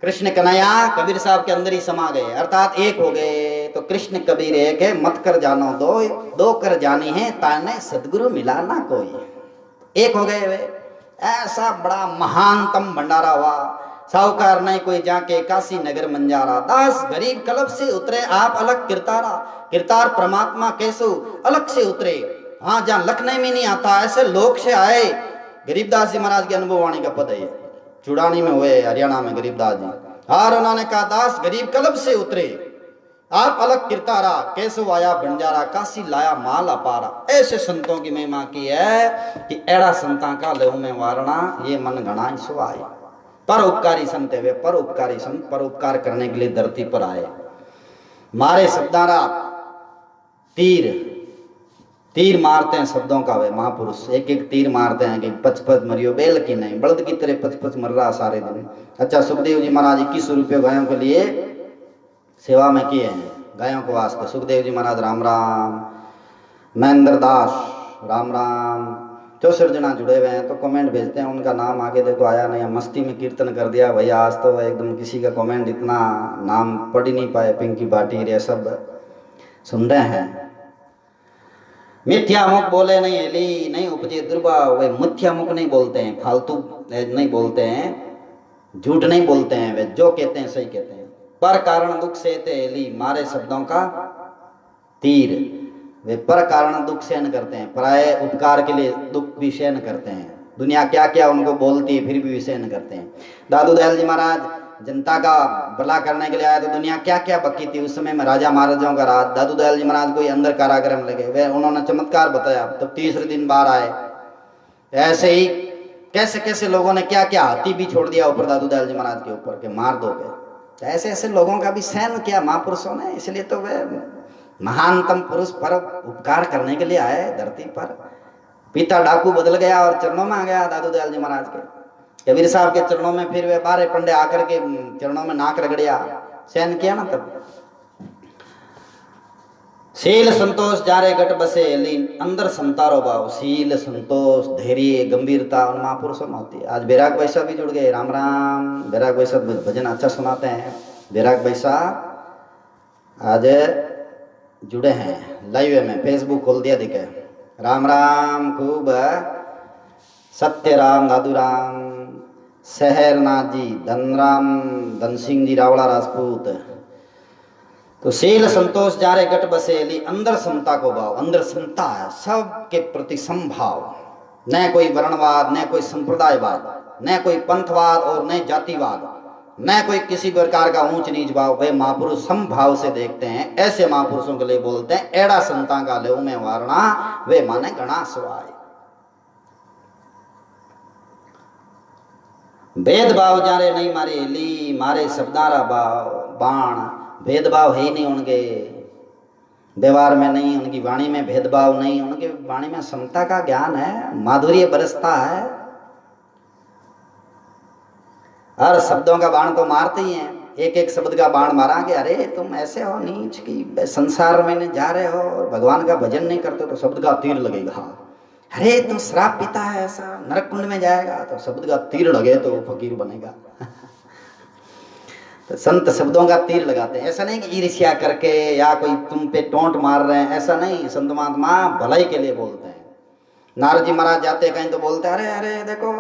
कृष्ण कन्हैया कबीर साहब के अंदर ही समा गए, अर्थात एक हो गए। तो कृष्ण कबीर एक है, मत कर जानो दो, दो कर जानी है ताने सदगुरु मिला ना कोई। एक हो गए वे। ऐसा बड़ा महानतम भंडारा हुआ। साहूकार नहीं कोई जाके काशी नगर मंजारा, दास गरीब कलब से उतरे आप अलग किरतारा। किरतार परमात्मा कैसो अलग से उतरे। हाँ, जहाँ लखनऊ में नहीं आता ऐसे लोक से आए। गरीबदास जी महाराज की अनुभव वाणी का पद है, चुड़ानी में हुए, हरियाणा में गरीबदास जी। और उन्होंने कहा दास गरीब कलब से उतरे आप अलग किरतारा, कैसो आया बंजारा, काशी लाया माल अपारा। ऐसे संतों की महिमा की है कि एड़ा संता का लहू में वारणा, ये मन घना सो आए। परोपकारी संत है वे, परोपकारी संत, परोपकार करने के लिए धरती पर आए। मारे शब्दारा तीर मारते हैं शब्दों का वे महापुरुष, एक एक तीर मारते हैं कि पच मरियो बेल की नहीं, बल्द की तरह पच मर रहा सारे दिन। अच्छा, सुखदेव जी महाराज 21 रुपये गायों के लिए सेवा में किए हैं, गायों को वास्ते। सुखदेव जी महाराज राम राम, महेंद्र दास राम राम, 64 जना जुड़े हुए हैं। तो कमेंट भेजते हैं, उनका नाम आगे देखो आया नहीं, मस्ती में कीर्तन कर दिया भैया। आज तो एकदम किसी का कमेंट इतना नाम पढ़ ही नहीं पाए। पिंकी भाटी रे सब सुन रहे हैं। मिथ्या मुख बोले नहीं एली, नहीं उपजे दुर्बा। वे मिथ्या मुख नहीं बोलते हैं, फालतू नहीं बोलते हैं, झूठ नहीं बोलते हैं, वे जो कहते हैं सही कहते हैं। पर कारण दुख सहते एली, मारे शब्दों का तीर। वे पर कारण दुख सहन करते हैं, पराये उपकार के लिए दुख भी सहन करते हैं। दुनिया क्या क्या उनको बोलती है फिर भी सहन करते हैं। दादू दयाल जी महाराज जनता का भला करने के लिए आया तो दुनिया क्या क्या बकी थी। उस समय में राजा महाराजाओं का राज। दादू दयाल जी महाराज कोई अंदर कारागृह में लगे, वे उन्होंने चमत्कार बताया, तो तीसरे दिन बाहर आए। ऐसे ही कैसे कैसे लोगों ने क्या क्या हाथी भी छोड़ दिया ऊपर दादू दयाल जी महाराज के ऊपर के मार दोगे। ऐसे ऐसे लोगों का भी सहन किया महापुरुषों ने, इसलिए तो वे महानतम पुरुष पर उपकार करने के लिए आए धरती पर। पिता डाकू बदल गया और चरणों में आ गया दादू दयाल जी महाराज के। कबीर साहब के चरणों में फिर वे 12 पंडे आकर के चरणों में नाक रगड़िया, सहन किया ना। तब शील संतोष जारे गट बसे लीन, अंदर संतारो भाव। शील संतोष धैर्य गंभीरता उन महापुरुषों में होती है। आज बैराग वैसा भी जुड़ गए, राम राम। बैराग वैसा भजन अच्छा सुनाते हैं। बैराग वैसा आज जुड़े हैं लाइव में, फेसबुक खोल दिया दिखे। राम राम खूब सत्य राम दादू राम। शहरनाथ जी, धनराम धन सिंह जी रावड़ा राजपूत। तो शील संतोष जारे गट बसेली, अंदर समता को भाव, अंदर समता है, सबके प्रति समभाव, न कोई वर्णवाद, न कोई संप्रदायवाद, न कोई पंथवाद और न जातिवाद, न कोई किसी प्रकार का ऊंच नीच भाव। वे महापुरुष समभाव से देखते हैं। ऐसे महापुरुषों के लिए बोलते हैं एड़ा संता का ले में वारणा, वे माने गणा स्वाय। भेदभाव जारे नहीं मारे ली, मारे शब्दारा बाण, भेदभाव है ही नहीं उनके व्यवहार में, नहीं उनकी वाणी में भेदभाव नहीं, उनकी वाणी में समता का ज्ञान है, माधुर्य बरसता है। हर शब्दों का बाण तो मारते ही हैं, एक एक शब्द का बाण मारा कि अरे तुम ऐसे हो नीच की संसार में जा रहे हो और भगवान का भजन नहीं करते तो शब्द का तीर लगेगा। अरे तुम शराब पीता है ऐसा नरक कुंड में जाएगा, तो शब्द का तीर लगे तो फकीर बनेगा। तो संत शब्दों का तीर लगाते हैं। ऐसा नहीं कि ईर्ष्या करके या कोई तुम पे टोंट मार रहे हैं, ऐसा नहीं। संत महात्मा भलाई के लिए बोलते हैं। नारद जी महाराज जाते कहीं तो बोलते हैं अरे अरे देखो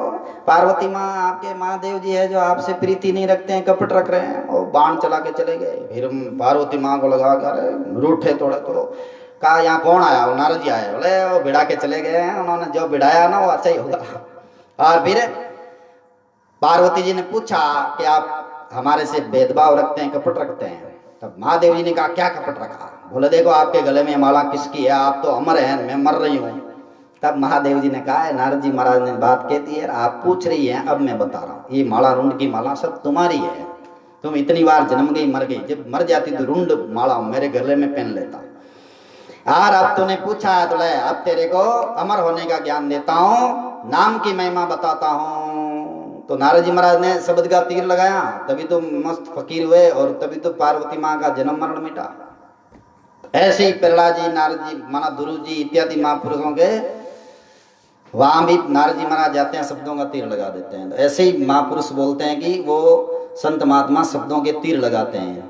पार्वती माँ आपके महादेव जी है जो आपसे प्रीति नहीं रखते हैं, कपट रख रहे हैं, और बाण चला के चले गए। फिर पार्वती माँ को लगा कर अरे रूठे थोड़े, तो कहा यहाँ कौन आया? वो नारद जी आए। बोले वो भिड़ा के चले गए हैं, उन्होंने जो भिड़ाया ना वो अच्छा ही होगा। और फिर पार्वती जी ने पूछा कि आप हमारे से भेदभाव रखते हैं, कपट रखते हैं? तब महादेव जी ने कहा क्या कपट रखा? बोले देखो आपके गले में माला किसकी है, आप तो अमर हैं, मैं मर रही हूँ। तब महादेव जी ने कहा नारद जी महाराज ने बात कहती है, आप पूछ रही हैं अब मैं बता रहा हूँ, ये माला रुंड की माला सब तुम्हारी है। तुम इतनी बार जन्म गई मर गई, जब मर जाती तो रुंड माला मेरे गले में पहन लेता। और अब तूने पूछा है तो ले अब तेरे को अमर होने का ज्ञान देता हूँ, नाम की महिमा बताता हूँ। तो नारद जी महाराज ने शब्द का तीर लगाया, तभी तो मस्त फकीर हुए और तभी तो पार्वती माँ का जन्म मरण मिटा। ऐसे ही प्रहलाद जी, नारद जी माना ध्रुव जी इत्यादि महापुरुषों के वहां भी नारद जी महाराज जाते हैं, शब्दों का तीर लगा देते हैं। तो ऐसे ही महापुरुष बोलते हैं कि वो संत महात्मा शब्दों के तीर लगाते हैं।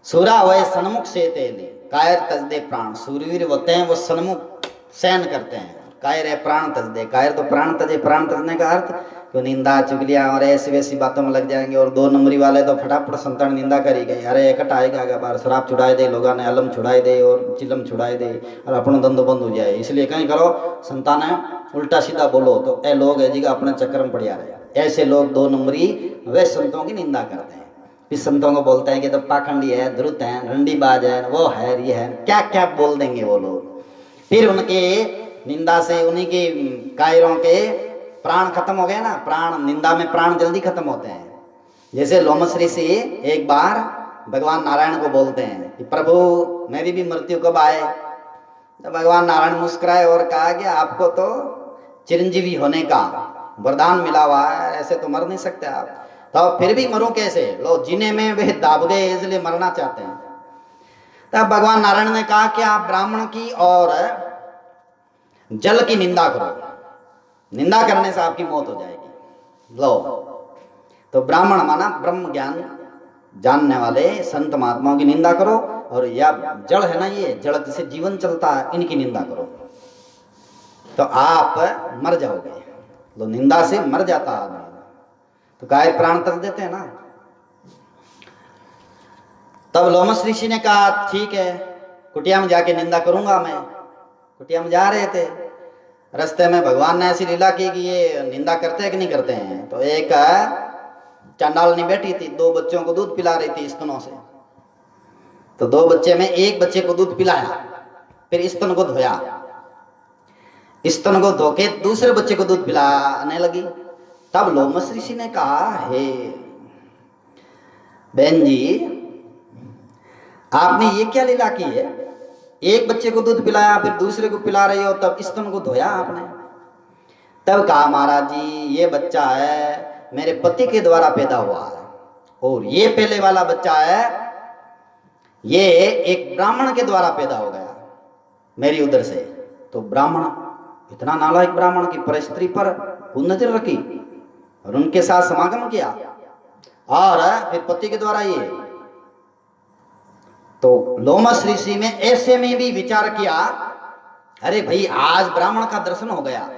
सूरा वह सन्मुख से तेले कायर तज दे प्राण, सूरवीर होते हैं वो सन्मुख सहन करते हैं, कायर है प्राण तज दे। कायर तो प्राण तजे, प्राण तजने का अर्थ क्यों निंदा चुगलियां और ऐसी वैसी बातों में लग जाएंगे। और 2 नंबरी वाले तो फटाफट संतन निंदा करी गई, अरे इकट्ठा आएगा बार शराब छुड़ाए दे, लोगों ने अलम छुड़ाए दे और चिलम छुड़ाए दे और अपना धंधो बंद हो जाए। इसलिए कहीं करो संतान है उल्टा सीधा बोलो तो ए लोग है जी का अपने चक्कर में पड़िया रहे। ऐसे लोग 2 नंबरी वे संतों की निंदा करते हैं। इस संतों को बोलते हैं कि तो पाखंडी है, द्रुत है, रंडीबाज है, वो है, ये है, क्या क्या बोल देंगे वो लोग। फिर उनके निंदा से उन्हीं के कायरों के प्राण खत्म हो गए ना। प्राण निंदा में प्राण जल्दी खत्म होते हैं। जैसे लोमस ऋषि एक बार भगवान नारायण को बोलते हैं कि प्रभु मेरी भी मृत्यु कब आए? तो भगवान नारायण मुस्कुराए और कहा कि आपको तो चिरंजीवी होने का वरदान मिला हुआ है, ऐसे तो मर नहीं सकते आप। तो फिर भी मरूं कैसे? लो जीने में वे दाब गए इसलिए मरना चाहते हैं। तब भगवान नारायण ने कहा कि आप ब्राह्मण की और जल की निंदा करो, निंदा करने से आपकी मौत हो जाएगी। लो तो ब्राह्मण माना ब्रह्म ज्ञान जानने वाले संत महात्माओं की निंदा करो, और या जड़ है ना, ये जड़ जिसे जीवन चलता है, इनकी निंदा करो तो आप मर जाओगे। लो निंदा से मर जाता आदमी, तो गाय प्राण तक देते हैं ना। तब लोमस ऋषि ने कहा ठीक है, कुटिया में जाके निंदा करूंगा मैं। कुटिया में जा रहे थे, रास्ते में भगवान ने ऐसी लीला की कि ये निंदा करते हैं कि नहीं करते हैं। तो एक चांडालनी बैठी थी, 2 बच्चों को दूध पिला रही थी स्तनों से। तो 2 बच्चे में एक बच्चे को दूध पिलाया, फिर स्तन को धोया, स्तन को धो के दूसरे बच्चे को दूध पिलाने लगी। तब लोमस ऋषि ने कहा हे बहन जी, आपने ये क्या लीला की है? एक बच्चे को दूध पिलाया फिर दूसरे को पिला रही हो, तब स्तन को धोया आपने। तब कहा महाराज जी ये बच्चा है मेरे पति के द्वारा पैदा हुआ है, और ये पहले वाला बच्चा है ये एक ब्राह्मण के द्वारा पैदा हो गया मेरी उधर से। तो ब्राह्मण इतना नालायक ब्राह्मण की पर स्त्री पर नजर रखी और उनके साथ समागम किया, और फिर पति के द्वारा ये। तो लोमस ऋषि ने ऐसे में भी विचार किया, अरे भाई आज ब्राह्मण का दर्शन हो गया,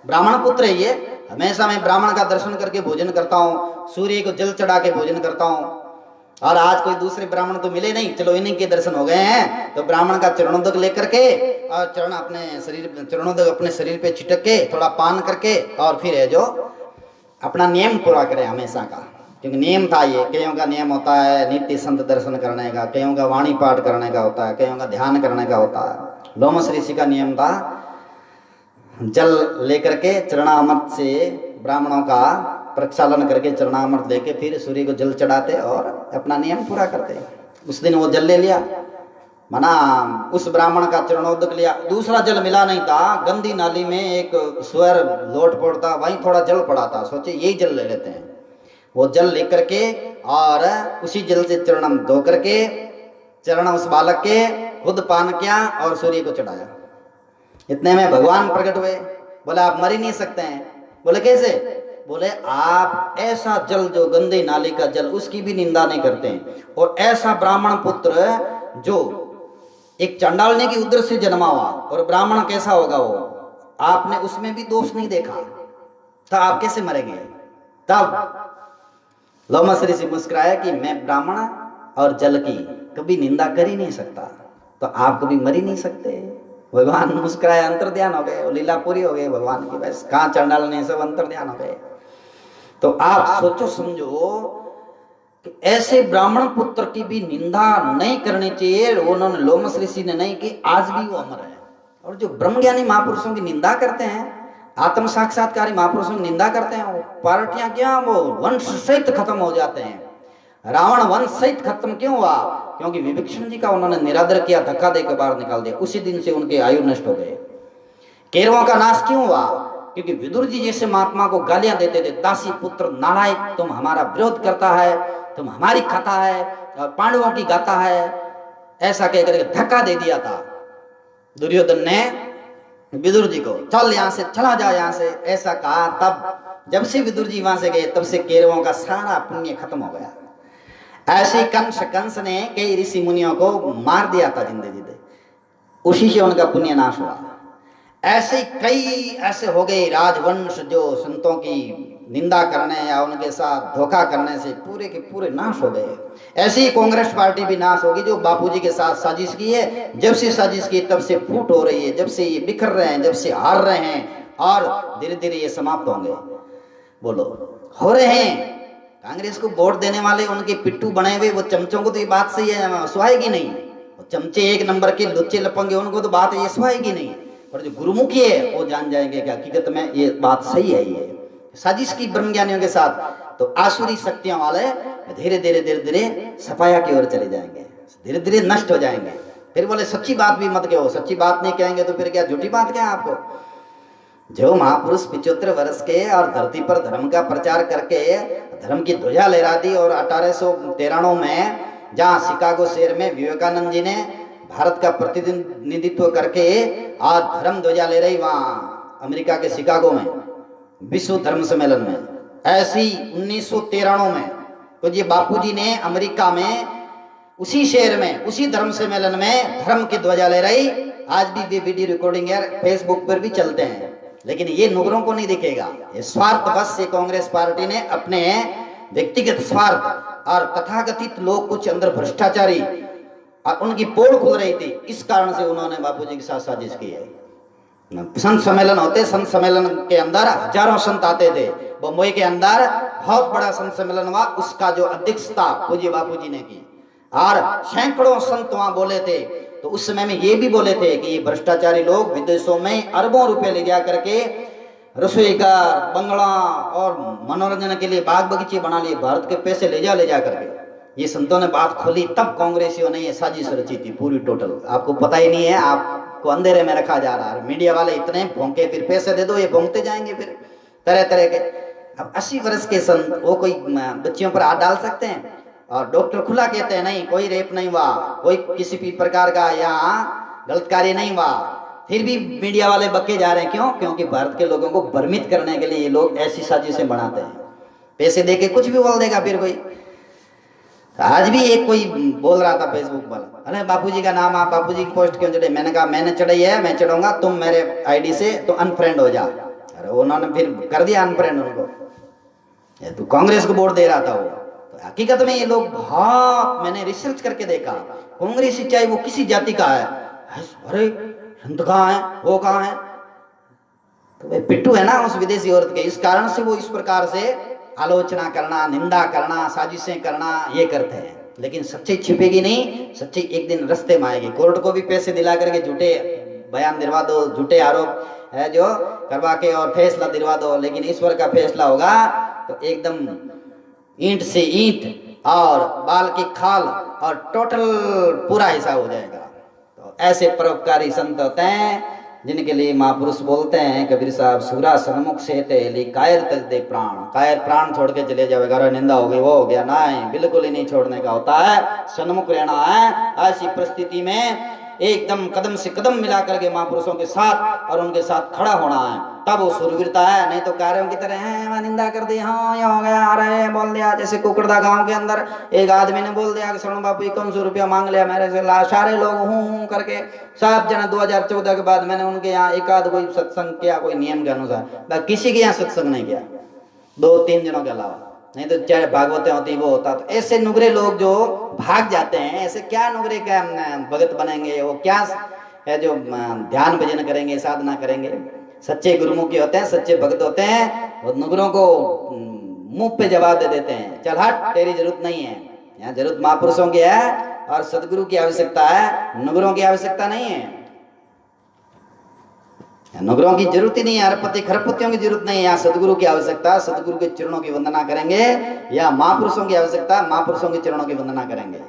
ब्राह्मण पुत्र है ये, हमेशा मैं ब्राह्मण का दर्शन करके भोजन करता हूँ, सूर्य को जल चढ़ा के भोजन करता हूँ। और आज कोई दूसरे ब्राह्मण तो मिले नहीं, चलो इन्हीं के दर्शन हो गए हैं, तो ब्राह्मण का चरणोदक लेकर के और चरणोदक अपने शरीर पे छिटक के थोड़ा पान करके और फिर है जो अपना नियम पूरा करे हमेशा का। क्योंकि नियम था ये, कईयों का नियम होता है नित्य संत दर्शन करने का, कईयों का वाणी पाठ करने का होता है, कईयों का ध्यान करने का होता है। लोमस ऋषि का नियम था जल लेकर के चरणामृत से ब्राह्मणों का प्रक्षालन करके चरणामृत लेके फिर सूर्य को जल चढ़ाते और अपना नियम पूरा करते। उस दिन वो जल ले लिया, मना उस ब्राह्मण का चरणोदक लिया, दूसरा जल मिला नहीं था, गंदी नाली में एक स्वर लोट पड़ता, वहीं थोड़ा जल पड़ा था, सोचे यही जल ले लेते हैं। वो जल लेकर के और उसी जल से चरण धो करके चरण उस बालक के खुद पान किया और सूर्य को चढ़ाया। इतने में भगवान प्रकट हुए, बोले आप मर ही नहीं सकते हैं। बोले कैसे? बोले आप ऐसा जल जो गंदे नाले का जल उसकी भी निंदा नहीं करते हैं, और ऐसा ब्राह्मण पुत्र जो एक चंडालने की उदर से जन्मा हुआ, और ब्राह्मण कैसा होगा वो, आपने उसमें भी दोष नहीं देखा, तो आप कैसे मरेंगे? तब लोमस ऋषि मुस्कुराया कि मैं ब्राह्मण और जल की कभी निंदा कर ही नहीं सकता, तो आप कभी मर ही नहीं सकते। भगवान मुस्कुराए, अंतर ध्यान हो गए, लीला पूरी हो गई भगवान की, बस कहाँ चंडालने सब अंतर ध्यान हो गए। तो आप सोचो समझो कि ऐसे ब्राह्मण पुत्र की भी निंदा नहीं करनी चाहिए, उन्होंने लोमस ऋषि ने नहीं की, आज भी वो अमर है। और जो ब्रह्मज्ञानी महापुरुषों की निंदा करते हैं, आत्म साक्षात्कारी महापुरुषों की निंदा करते हैं, वो पार्टियां क्या, वो वंश सहित खत्म हो जाते हैं। रावण वंश सहित खत्म क्यों हुआ? क्योंकि विभीषण जी का उन्होंने निरादर किया, धक्का देकर बाहर निकाल दिया, उसी दिन से उनके आयु नष्ट हो गए। कौरवों का नाश क्यों हुआ? क्योंकि विदुर जी जैसे महात्मा को गालियां देते थे, दासी पुत्र नालायक, तुम हमारा विरोध करता है, तुम हमारी खाता है और पांडवों की गाता है, ऐसा कहकर धक्का दे दिया था दुर्योधन ने विदुर जी को, चल यहाँ से, चला जा यहाँ से, ऐसा कहा। तब जब से विदुर जी वहां से गए तब से कौरवों का सारा पुण्य खत्म हो गया। ऐसे कंस ने कई ऋषि मुनियों को मार दिया था जिंदे जिंदे, उसी से उनका पुण्य नाश हुआ। ऐसे कई ऐसे हो गए राजवंश जो संतों की निंदा करने या उनके साथ धोखा करने से पूरे के पूरे नाश हो गए। ऐसी ही कांग्रेस पार्टी भी नाश होगी जो बापूजी के साथ साजिश की है, जब से साजिश की तब से फूट हो रही है, जब से ये बिखर रहे हैं, जब से हार रहे हैं, और धीरे धीरे ये समाप्त होंगे। बोलो, हो रहे हैं। कांग्रेस को वोट देने वाले उनके पिट्टू बने हुए वो चमचों को तो ये बात सही है सुहाएगी नहीं, चमचे एक नंबर के लुच्चे लपंगे उनको तो बात ये सुहाएगी नहीं, और जो गुरुमुखी है वो जान जाएंगे कि हकीकत में ये बात सही है, ये साजिश की ब्रह्मज्ञानियों के साथ। तो आसुरी शक्तियों वाले धीरे धीरे धीरे धीरे सफाया की ओर चले जाएंगे, धीरे धीरे नष्ट हो जाएंगे। फिर बोले सच्ची बात भी मत कहो, सच्ची बात नहीं कहेंगे तो फिर क्या झूठी बात क्या आपको? जो महापुरुष 75 वर्ष के और धरती पर धर्म का प्रचार करके धर्म की ध्वजा लहरा दी, और 1893 में जहाँ शिकागो शहर में विवेकानंद जी ने भारत का प्रतिनिधित्व करके आज धर्म ध्वजा ले रही, वहाँ अमेरिका के शिकागो में विश्व धर्म सम्मेलन में, ऐसी 1993 में तो ये बापूजी ने अमेरिका में उसी शहर में उसी धर्म सम्मेलन में धर्म की ध्वजा ले रही। आज भी वे वीडियो रिकॉर्डिंग यार फेसबुक पर भी चलते हैं, लेकिन ये नौकरों को नहीं दिखेगा। ये स्वार्थ बस से कांग्रेस पार्टी ने अपने व्यक्तिगत स्वार्थ और तथाकथित लोग कुछ अंदर भ्रष्टाचारी और उनकी पोल खुल रही थी, इस कारण से उन्होंने बापूजी के साथ साजिश की है। संत सम्मेलन होते, संत सम्मेलन के अंदर हजारों संत आते थे। बम्बई के अंदर बहुत बड़ा संत सम्मेलन हुआ, उसका जो अध्यक्षता पूज्य बापूजी ने की, और सैकड़ों संत वहां बोले थे। तो उस समय में ये भी बोले थे कि ये भ्रष्टाचारी लोग विदेशों में अरबों रुपए ले जा करके रसोई घर, बंगला और मनोरंजन के लिए बाग बगीचे बना लिए, भारत के पैसे ले जा करके। ये संतों ने बात खोली, तब कांग्रेसियों ने ये साजिश रची थी पूरी टोटल। आपको पता ही नहीं है, आपको अंधेरे में रखा जा रहा है। मीडिया वाले इतने भोंके, फिर पैसे दे दो, ये भोंकते जाएंगे फिर तरह तरह के। अब 80 वर्ष के संत वो कोई बच्चियों पर हाथ डाल सकते हैं? और डॉक्टर खुला कहते हैं नहीं, कोई रेप नहीं हुआ, कोई किसी भी प्रकार का यहाँ गलत कार्य नहीं हुआ, फिर भी मीडिया वाले बक्के जा रहे हैं। क्यों? क्योंकि भारत के लोगों को भ्रमित करने के लिए ये लोग ऐसी साजिशें बनाते हैं। पैसे देके कुछ भी बोल देगा फिर कोई। आज भी एक कोई बोल रहा था फेसबुक पर, अरे बापूजी का नाम आप बापूजी की पोस्ट क्यों चढ़े? मैंने कहा मैंने चढ़ाई है, मैं चढ़ाऊंगा, तुम मेरे आईडी से तो अनफ्रेंड हो जा। अरे उन्होंने फिर कर दिया अनफ्रेंड उनको, ये तो कांग्रेस को वोट दे रहा था वो। तो हकीकत में ये लोग बहुत, मैंने रिसर्च करके देखा, कांग्रेसी चाहे वो किसी जाति का है, अरे हिंद कहाँ है, वो कहाँ है, तो वे पिट्ठू है ना उस विदेशी औरत के, इस कारण से वो इस प्रकार से आलोचना करना, निंदा करना, साजिशें करना ये करते हैं। लेकिन सच्चाई छिपेगी नहीं, सच्चाई एक दिन रास्ते में आएगी। कोर्ट को भी पैसे दिला करके झूठे बयान दिलवा दो, झूठे आरोप है जो करवा के और फैसला दिलवा दो, लेकिन ईश्वर का फैसला होगा तो एकदम ईंट से ईंट और बाल की खाल और टोटल पूरा हिसाब हो जाएगा। तो ऐसे परोपकारी संत होते हैं जिनके लिए महापुरुष बोलते हैं, कबीर साहब, सूरा सन्मुख से तेली कायर तज दे प्राण। कायर प्राण छोड़ के चले जावे, अगर निंदा हो गई वो हो गया, नहीं, बिल्कुल ही नहीं छोड़ने का होता है, सन्मुख रहना है। ऐसी परिस्थिति में एकदम कदम से कदम मिला करके महापुरुषों के साथ और उनके साथ खड़ा होना है, तब वो सूरवीरता है। नहीं तो कार्यों की तरह है, निंदा कर दी, हाँ ये हो गया, अरे बोल दिया, जैसे कुकड़दा गांव के अंदर एक आदमी ने बोल दिया कि सोनू बापू 5100 रुपया मांग लिया मेरे से, सारे लोग हूँ करके सब जना 2014 के बाद मैंने उनके यहाँ एक आध कोई सत्संग किया, कोई नियम के अनुसार, किसी के यहाँ सत्संग नहीं किया, 2-3 जनों के अलावा, नहीं तो चाहे भागवतें होती वो होता। तो ऐसे नुगरे लोग जो भाग जाते हैं, ऐसे क्या नुगरे का भगत बनेंगे, वो क्या है जो ध्यान भजन करेंगे, साधना करेंगे। सच्चे गुरुमुखी होते हैं, सच्चे भक्त होते हैं, वो नुगरों को मुंह पे जवाब दे देते हैं, चल हट, तेरी जरूरत नहीं है, यहाँ जरूरत महापुरुषों की है और सदगुरु की आवश्यकता है, नुगरों की आवश्यकता नहीं है। नुगरों की जरूरत ही नहीं है, अरबपति खरबपतियों की जरूरत नहीं है, यहाँ सदगुरु की आवश्यकता, सदगुरु के चरणों की वंदना करेंगे, या महापुरुषों की आवश्यकता, महापुरुषों के चरणों की वंदना करेंगे।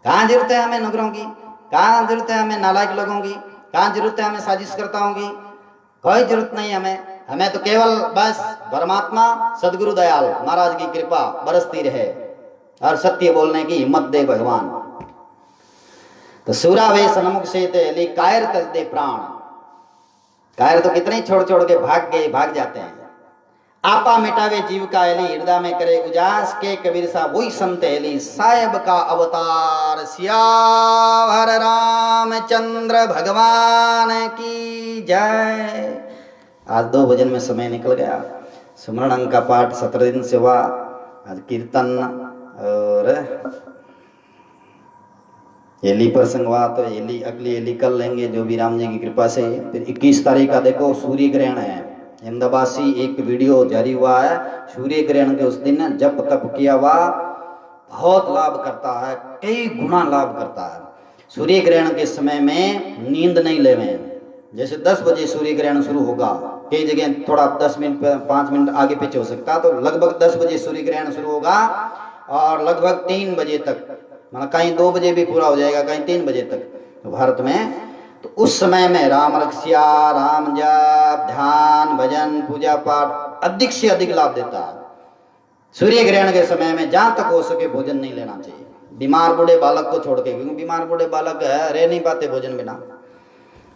कहाँ जरूरत है हमें नुगरों की, कहाँ जरूरत है हमें नालायक लोगों की, कहाँ जरूरत है हमें साजिशकर्ताओं की, कोई जरूरत नहीं हमें। हमें तो केवल बस परमात्मा सदगुरु दयाल महाराज की कृपा बरसती रहे और सत्य बोलने की हिम्मत दे भगवान। तो सूरा वे सन्मुख से तेली कायर तज दे प्राण। कायर तो कितने छोड़ छोड़ के भाग जाते हैं। आपा मिटावे जीव का एली, हृदय में करे उजास के कबीर साहब वही संत एली, साहेब का अवतार सियावर रामचंद्र भगवान की जय। आज 2 भजन में समय निकल गया। सुमरण अंक का पाठ 17 दिन से हुआ, आज कीर्तन और एली प्रसंग हुआ, तो एली अगली एली कर लेंगे जो भी राम जी की कृपा से। फिर 21 तारीख का देखो सूर्य ग्रहण है, अहमदाबाद एक वीडियो जारी हुआ है, सूर्य ग्रहण के उस दिन जप तप किया हुआ बहुत लाभ करता है, कई गुना लाभ करता है। सूर्य ग्रहण के समय में नींद नहीं लेवे, जैसे 10 बजे सूर्य ग्रहण शुरू होगा, कई जगह थोड़ा 10 मिनट 5 मिनट आगे पीछे हो सकता, तो लगभग 10 बजे सूर्य ग्रहण शुरू होगा और लगभग 3 बजे तक, मतलब कहीं 2 बजे भी पूरा हो जाएगा, कहीं 3 बजे तक तो भारत में। तो उस समय में राम रक्षा, राम जाप, ध्यान, भजन, पूजा पाठ अधिक से अधिक लाभ देता है। सूर्य ग्रहण के समय में जहां तक हो सके भोजन नहीं लेना चाहिए, बीमार बूढ़े बालक को छोड़ के, क्योंकि बीमार बूढ़े बालक रह नहीं पाते भोजन बिना।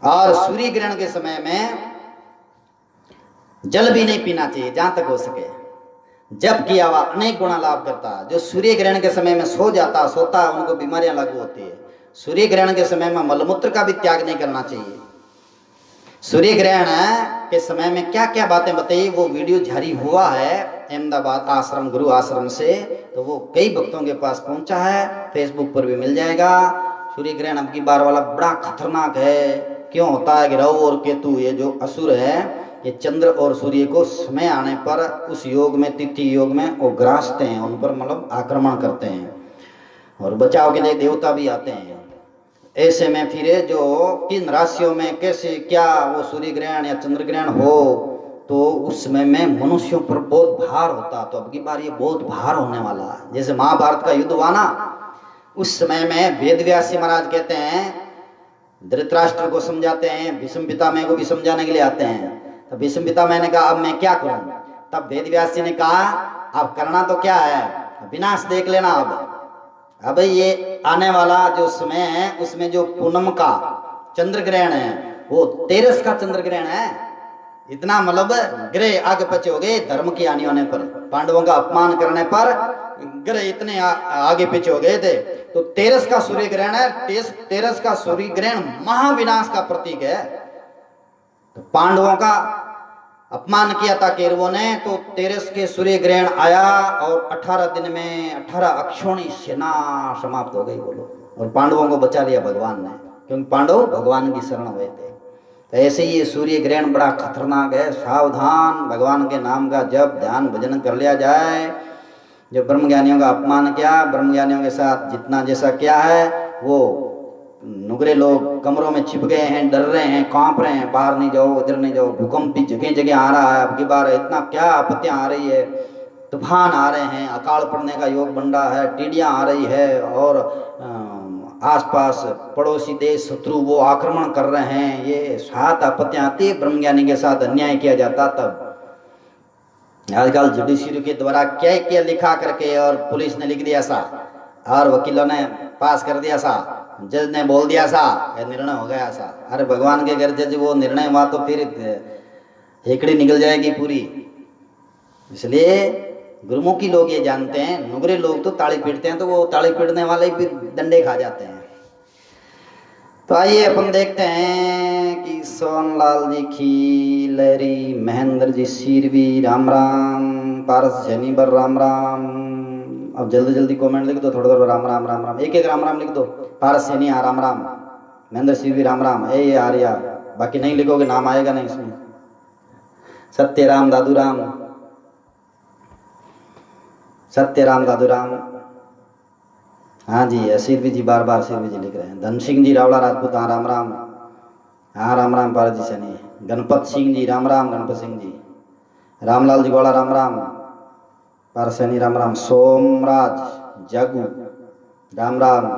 और सूर्य ग्रहण के समय में जल भी नहीं पीना चाहिए जहां तक हो सके। जप किया हुआ अनेक गुना लाभ करता है। जो सूर्य ग्रहण के समय में सोता है उनको बीमारियां लागू होती है। सूर्य ग्रहण के समय में मलमूत्र का भी त्याग नहीं करना चाहिए। सूर्य ग्रहण के समय में क्या क्या बातें बताई, वो वीडियो जारी हुआ है अहमदाबाद आश्रम, गुरु आश्रम से, तो वो कई भक्तों के पास पहुंचा है, फेसबुक पर भी मिल जाएगा। सूर्य ग्रहण अब की बार वाला बड़ा खतरनाक है। क्यों होता है कि राहु और केतु ये जो असुर है, ये चंद्र और सूर्य को समय आने पर उस योग में, तिथि योग में वो ग्रासते हैं, उन पर मतलब आक्रमण करते हैं और बचाव के लिए देवता भी आते हैं। ऐसे में फिर जो किन राशियों में कैसे क्या वो सूर्य ग्रहण या चंद्र ग्रहण हो, तो उस समय में मनुष्यों पर बहुत भार होता। तो अब की बार ये बहुत भार होने वाला है। जैसे महाभारत का युद्ध हुआ ना, उस समय में वेद व्यास महाराज कहते हैं, धृतराष्ट्र को समझाते हैं, भीष्म पितामह को भी समझाने के लिए आते हैं। तो भीष्म पितामह ने कहा अब मैं क्या करूं? तब वेद व्यास जी ने कहा अब करना तो क्या है, विनाश देख लेना। अब ये आने वाला जो समय है उसमें जो पूनम का चंद्र ग्रहण है वो 13 का चंद्र ग्रहण है। इतना मतलब ग्रह आगे पीछे हो गए धर्म की हानि होने पर, पांडवों का अपमान करने पर ग्रह इतने आगे पीछे हो गए थे। तो 13 का सूर्य ग्रहण है। 13 का सूर्य ग्रहण महाविनाश का प्रतीक है। तो पांडवों का अपमान किया था कौरवों ने, तो तेरस के सूर्य ग्रहण आया और 18 दिन में 18 अक्षौणी सेना समाप्त हो गई, बोलो। और पांडवों को बचा लिया भगवान ने, क्योंकि पांडव भगवान की शरण हुए थे। तो ऐसे ही ये सूर्य ग्रहण बड़ा खतरनाक है, सावधान। भगवान के नाम का जब ध्यान भजन कर लिया जाए। जो ब्रह्मज्ञानियों का अपमान किया, ब्रह्मज्ञानियों के साथ जितना जैसा क्या है, वो नुगरे लोग कमरों में छिप गए हैं, डर रहे हैं, कांप रहे हैं, बाहर नहीं जाओ, उधर नहीं जाओ। भूकंप भी जगह जगह आ रहा है, अब की बार इतना क्या आपत्तियां आ रही है, तूफान आ रहे हैं, अकाल पड़ने का योग बन रहा है, टिड्डियां आ रही है, और आसपास पड़ोसी देश शत्रु वो आक्रमण कर रहे हैं। ये 7 आपत्तियां आती है, ब्रह्मज्ञानी के साथ अन्याय किया जाता तब। आजकल जुडिशरी के द्वारा क्या क्या लिखा करके, और पुलिस ने लिख दिया सा, और वकीलों ने पास कर दिया सा, जज ने बोल दिया सा, निर्णय हो गया सा। अरे भगवान के घर जज वो निर्णय हुआ तो फिर हेकड़ी निकल जाएगी पूरी। इसलिए गुरुमुखी लोग ये जानते हैं, नुगरे लोग तो ताली पीटते हैं, तो वो ताली पीटने वाले भी डंडे खा जाते हैं। तो आइए अपन देखते हैं कि सोनलाल जी खीलरी, महेंद्र जी सिरवी राम राम, पारस शनिबर राम राम। अब जल्दी जल्दी कमेंट लिख दो, थोड़ा थोड़ा राम राम राम राम, एक एक राम राम लिख दो। पारस शनि राम राम, महेंद्र सिरवी राम राम, ए आर्या। बाकी नहीं लिखोगे नाम आएगा नहीं इसमें। सत्य राम दादू राम, सत्य राम दादू राम। हाँ जी, सिरवी जी बार बार सिरवी जी लिख रहे हैं। धन सिंह जी रावला राजपूत, हाँ राम राम, हाँ राम राम पारस जी सनी। गणपत सिंह जी राम राम, गणपत सिंह जी। रामलाल जी गोला राम राम, पारस सनी राम राम। सोमराज जागू राम राम।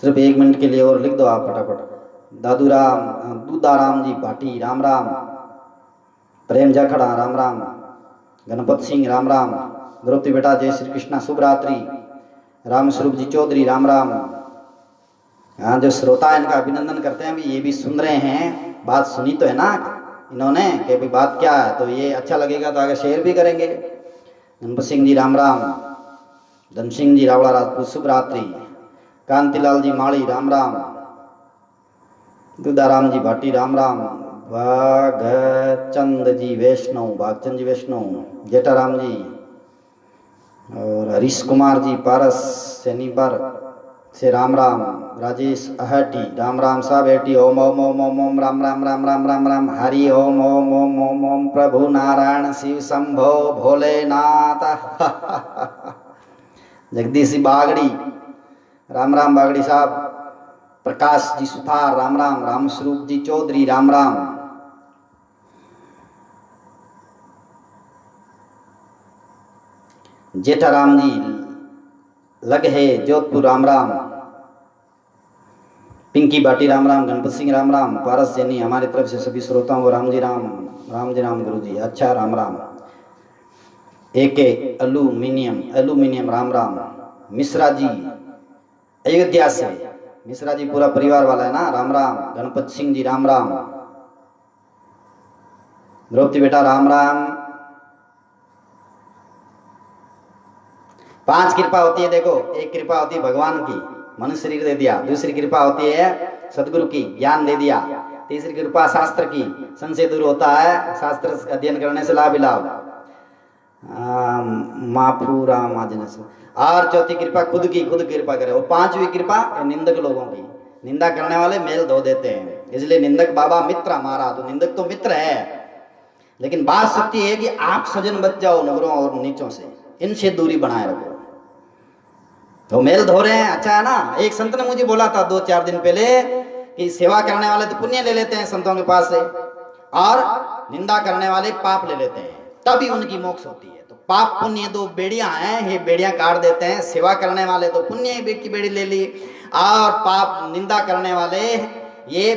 सिर्फ 1 मिनट के लिए और लिख दो आप फटाफट। दादू राम, दूदाराम जी भाटी राम राम। प्रेम जाखड़ा राम राम, गणपत सिंह राम राम। द्रौपदी बेटा जय श्री कृष्णा, शुभ रात्रि। राम स्वरूप जी चौधरी राम राम। हाँ, जो श्रोता इनका अभिनंदन करते हैं, ये भी सुन रहे हैं, बात सुनी तो है ना इन्होंने कि भाई बात क्या है, तो ये अच्छा लगेगा तो आगे शेयर भी करेंगे। गणपत सिंह जी राम राम, धन सिंह जी रावला राजपूत शुभ रात्रि। कांतिलाल जी माड़ी राम राम, दुदाराम जी भाटी राम राम। भागचंद जी वैष्णव, भागचंद जी वैष्णव। जेठाराम जी और हरीश कुमार जी पारस शनिवार से राम राम। राजेश अहटी राम राम साहब बेटी। ओम ओम ओम ओम ओम राम राम राम राम राम राम। हरि ओम ओम ओम ओम ओम प्रभु नारायण शिव शंभो भोलेनाथ। जगदीश जी बागड़ी राम राम, बागड़ी साहब। प्रकाश जी सुथार राम राम। राम स्वरूप जी चौधरी राम राम। जेठाराम जी लगे जोधपुर राम राम। पिंकी बाटी राम राम, गणपत सिंह राम राम, पारस जैनी। हमारी तरफ से सभी श्रोताओं को राम जी राम गुरु जी। अच्छा राम राम। एके एल्यूमिनियम राम राम। मिश्रा जी अयोध्या से, मिश्रा जी पूरा परिवार वाला है ना, राम राम। गणपत सिंह जी राम राम। द्रौपदी बेटा राम राम। 5 कृपा होती है, देखो। एक कृपा होती है भगवान की, मनुष्य शरीर दे दिया। दूसरी कृपा होती है सदगुरु की, ज्ञान दे दिया। तीसरी कृपा शास्त्र की, संशय दूर होता है, शास्त्र अध्ययन करने से लाभ ही लाभ। माफूरा माजनस। और चौथी कृपा खुद की, खुद कृपा करे। और 5वीं कृपा निंदक लोगों की, निंदा करने वाले मेल धो देते हैं। इसलिए निंदक बाबा मित्र हमारा, तो निंदक तो मित्र है, लेकिन बात सत्य है कि आप सजन बच जाओ नगरों और नीचों से, इनसे दूरी बनाए रखो। तो मेल धो रहे हैं, अच्छा है ना। एक संत ने मुझे बोला था 2-4 दिन पहले कि सेवा करने वाले तो पुण्य ले लेते हैं संतों के पास से, और निंदा करने वाले पाप ले लेते हैं, तभी उनकी मोक्ष होती है। तो पाप पुण्य 2 बेड़ियां हैं, ये बेड़ियां काट देते हैं। सेवा करने वाले तो पुण्य की बेड़ी ले ली, और पाप निंदा करने वाले ये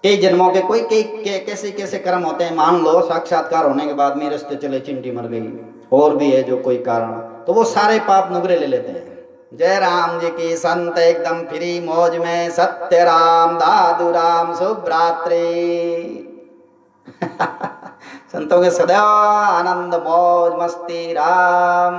कई जन्मों के कोई कैसे कैसे कर्म होते हैं। मान लो साक्षात्कार होने के बाद में रास्ते चले, चिंटी मर गई, और भी है जो कोई कारण, तो वो सारे पाप नुगरे ले लेते हैं। जय राम जी की। संत एकदम फ्री मौज में। सत्य राम दादू राम, शुभ रात्रि। संतों के सदैव आनंद मौज मस्ती। राम